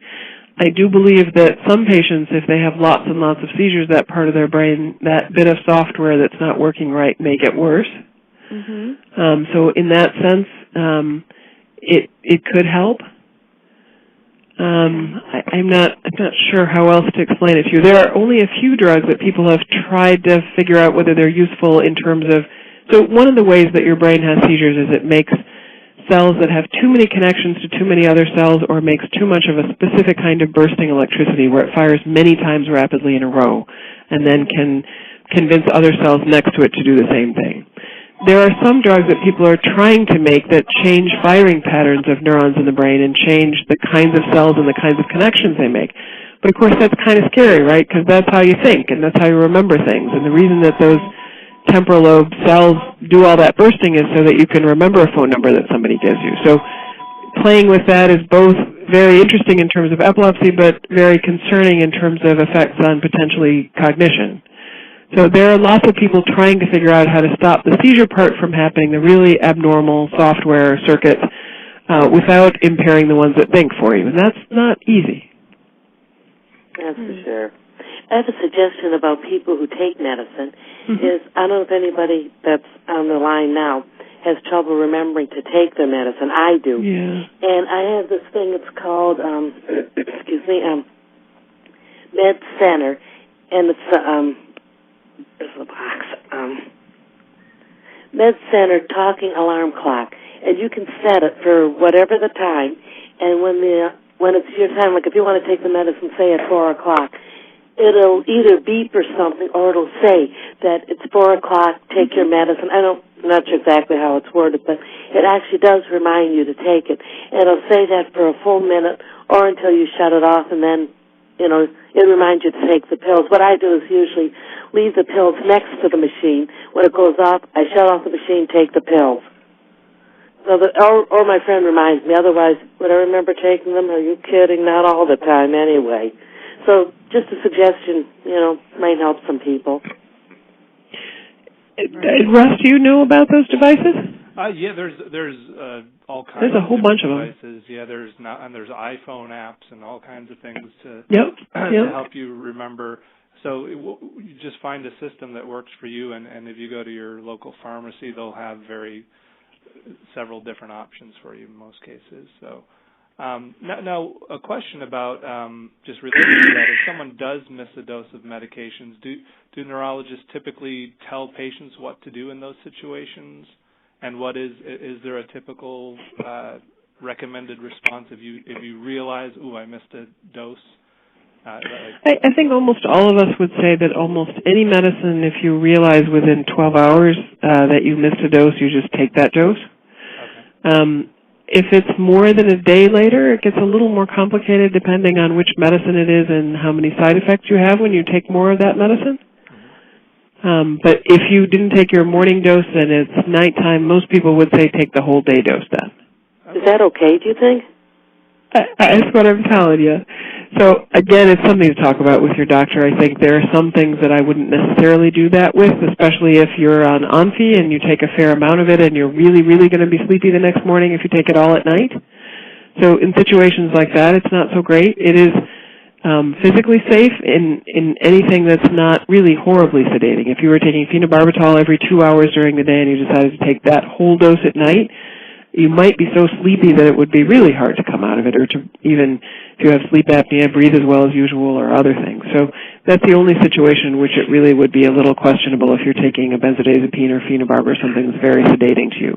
I do believe that some patients, if they have lots and lots of seizures, that part of their brain, that bit of software that's not working right may get worse. Mm-hmm. So in that sense, it could help. I'm not sure how else to explain it to you. There are only a few drugs that people have tried to figure out whether they're useful in terms of. So one of the ways that your brain has seizures is it makes cells that have too many connections to too many other cells, or makes too much of a specific kind of bursting electricity where it fires many times rapidly in a row, and then can convince other cells next to it to do the same thing. There are some drugs that people are trying to make that change firing patterns of neurons in the brain and change the kinds of cells and the kinds of connections they make. But of course that's kind of scary, right? Because that's how you think and that's how you remember things. And the reason that those temporal lobe cells do all that bursting is so that you can remember a phone number that somebody gives you. So playing with that is both very interesting in terms of epilepsy, but very concerning in terms of effects on potentially cognition. So there are lots of people trying to figure out how to stop the seizure part from happening, the really abnormal software circuits, without impairing the ones that think for you. And that's not easy. That's for sure. I have a suggestion about people who take medicine. Is I don't know if anybody that's on the line now has trouble remembering to take their medicine. I do. Yeah. And I have this thing, it's called, Med Center, and it's, there's a box, Med Center talking alarm clock. And you can set it for whatever the time, and when it's your time, like if you want to take the medicine, say at 4 o'clock, it'll either beep or something, or it'll say that it's 4 o'clock, take your medicine. I'm not sure exactly how it's worded, but it actually does remind you to take it. And it'll say that for a full minute or until you shut it off, and then, it reminds you to take the pills. What I do is usually leave the pills next to the machine. When it goes off, I shut off the machine, take the pills. So or my friend reminds me. Otherwise, would I remember taking them? Are you kidding? Not all the time anyway. So just a suggestion, might help some people. Russ, do you know about those devices? Yeah, there's all kinds. There's a whole bunch of devices. Yeah, there's iPhone apps and all kinds of things to help you remember. So you just find a system that works for you, and if you go to your local pharmacy, they'll have several different options for you in most cases. So. Now, a question about just related to that. If someone does miss a dose of medications, do neurologists typically tell patients what to do in those situations? And what is there a typical recommended response if you realize, I missed a dose? I think almost all of us would say that almost any medicine, if you realize within 12 hours that you missed a dose, you just take that dose. Okay. If it's more than a day later, it gets a little more complicated depending on which medicine it is and how many side effects you have when you take more of that medicine. But if you didn't take your morning dose and it's nighttime, most people would say take the whole day dose then. Is that okay, do you think? That's what I'm telling you. So, again, it's something to talk about with your doctor. I think there are some things that I wouldn't necessarily do that with, especially if you're on Onfi and you take a fair amount of it and you're really, really going to be sleepy the next morning if you take it all at night. So in situations like that, it's not so great. It is physically safe in anything that's not really horribly sedating. If you were taking phenobarbital every 2 hours during the day and you decided to take that whole dose at night, you might be so sleepy that it would be really hard to come out of it, or to even, if you have sleep apnea, breathe as well as usual, or other things. So that's the only situation in which it really would be a little questionable if you're taking a benzodiazepine or phenobarb or something that's very sedating to you.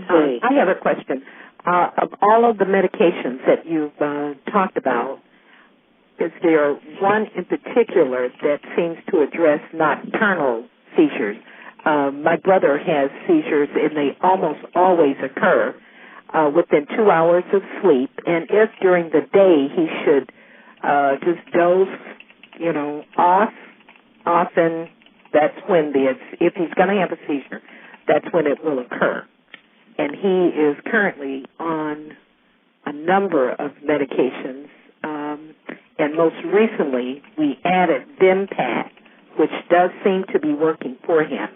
I have a question. Of all of the medications that you've talked about, is there one in particular that seems to address nocturnal seizures? My brother has seizures, and they almost always occur within 2 hours of sleep. And if during the day he should just doze, off, often that's when if he's going to have a seizure, that's when it will occur. And he is currently on a number of medications, and most recently we added Vimpat, which does seem to be working for him.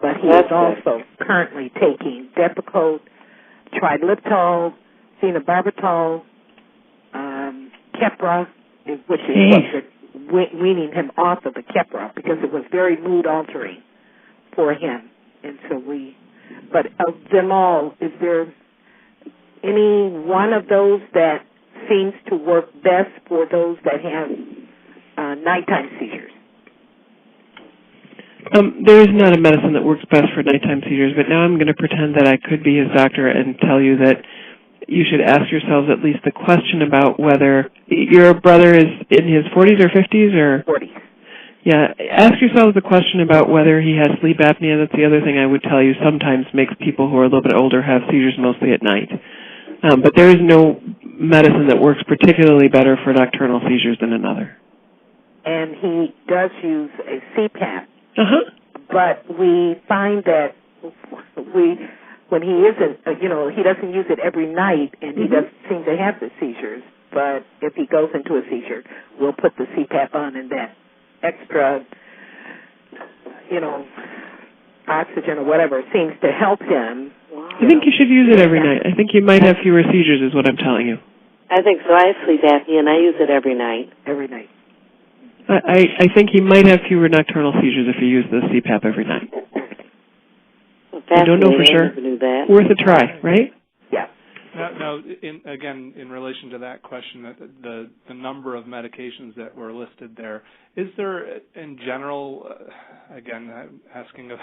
But he is also currently taking Depakote, triliptol, phenobarbital, Keppra, which is weaning him off of the Keppra because it was very mood altering for him. And so but of them all, is there any one of those that seems to work best for those that have nighttime seizures? There is not a medicine that works best for nighttime seizures, but now I'm going to pretend that I could be his doctor and tell you that you should ask yourselves at least the question about whether your brother is in his 40s or 50s or 40s. Yeah, ask yourselves the question about whether he has sleep apnea. That's the other thing I would tell you sometimes makes people who are a little bit older have seizures mostly at night. But there is no medicine that works particularly better for nocturnal seizures than another. And he does use a CPAP. But we find that when he isn't, he doesn't use it every night, and he doesn't seem to have the seizures. But if he goes into a seizure, we'll put the CPAP on, and that extra, oxygen or whatever seems to help him. I think you should use it every night. I think you might have fewer seizures is what I'm telling you. I think so. I have sleep apnea, and I use it every night. Every night. I think he might have fewer nocturnal seizures if you use the CPAP every night. Well, I don't know for sure. I never knew that. Worth a try, right? Yeah. Now, in relation to that question, the number of medications that were listed there, is there in general, again, I'm asking a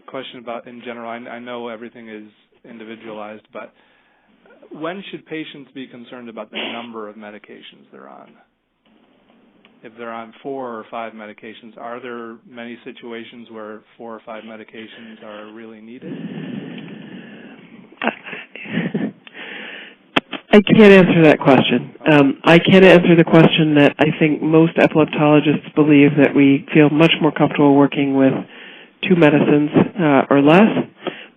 question about in general, I know everything is individualized, but when should patients be concerned about the number of medications they're on? If they're on 4 or 5 medications, are there many situations where 4 or 5 medications are really needed? I can't answer that question. I can answer the question that I think most epileptologists believe that we feel much more comfortable working with 2 medicines or less.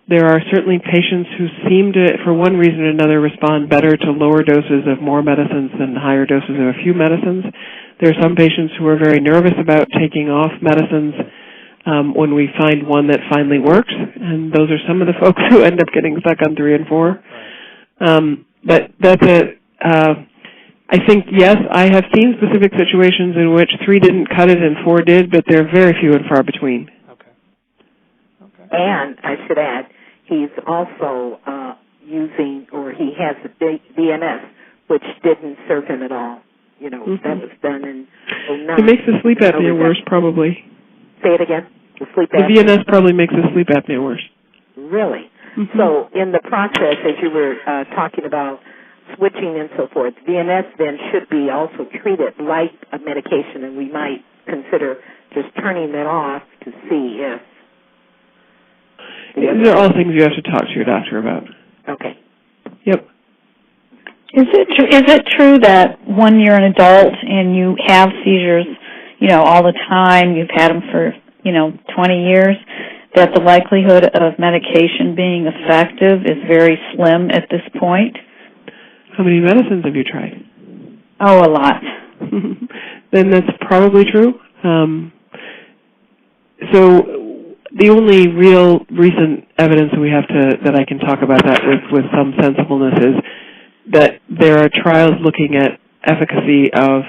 There are certainly patients who seem to, for one reason or another, respond better to lower doses of more medicines than higher doses of a few medicines. There are some patients who are very nervous about taking off medicines when we find one that finally works, and those are some of the folks who end up getting stuck on 3 and 4. But that's I think, yes, I have seen specific situations in which 3 didn't cut it and 4 did, but they're very few and far between. Okay. And I should add, he's also using, or he has the VNS, which didn't serve him at all. That was done in 2009. It makes the sleep apnea worse, probably. Say it again? The sleep apnea? The VNS probably makes the sleep apnea worse. Really? So in the process, as you were talking about switching and so forth, VNS then should be also treated like a medication, and we might consider just turning it off to see if... These are all things you have to talk to your doctor about. Okay. Yep. Is it true that when you're an adult and you have seizures, all the time, you've had them for, 20 years, that the likelihood of medication being effective is very slim at this point? How many medicines have you tried? Oh, a lot. Then that's probably true. So the only real recent evidence we have that I can talk about that with some sensibleness is that there are trials looking at efficacy of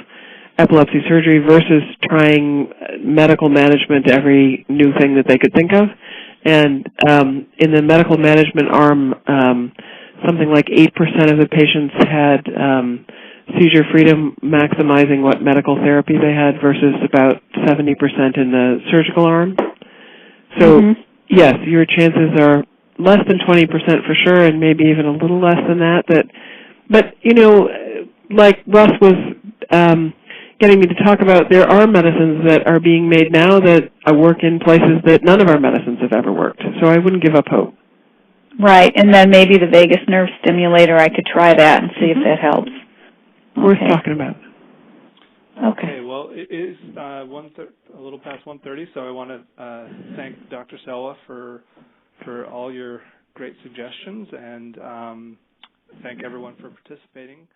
epilepsy surgery versus trying medical management, every new thing that they could think of. And in the medical management arm, something like 8% of the patients had seizure freedom, maximizing what medical therapy they had, versus about 70% in the surgical arm. So, yes, your chances are less than 20% for sure, and maybe even a little less than that. But like Russ was getting me to talk about there are medicines that are being made now that work in places that none of our medicines have ever worked. So I wouldn't give up hope. Right, and then maybe the vagus nerve stimulator, I could try that and see if that helps. Worth talking about. Okay. Well, it is a little past 1:30, so I want to thank Dr. Selwa for all your great suggestions, and thank everyone for participating.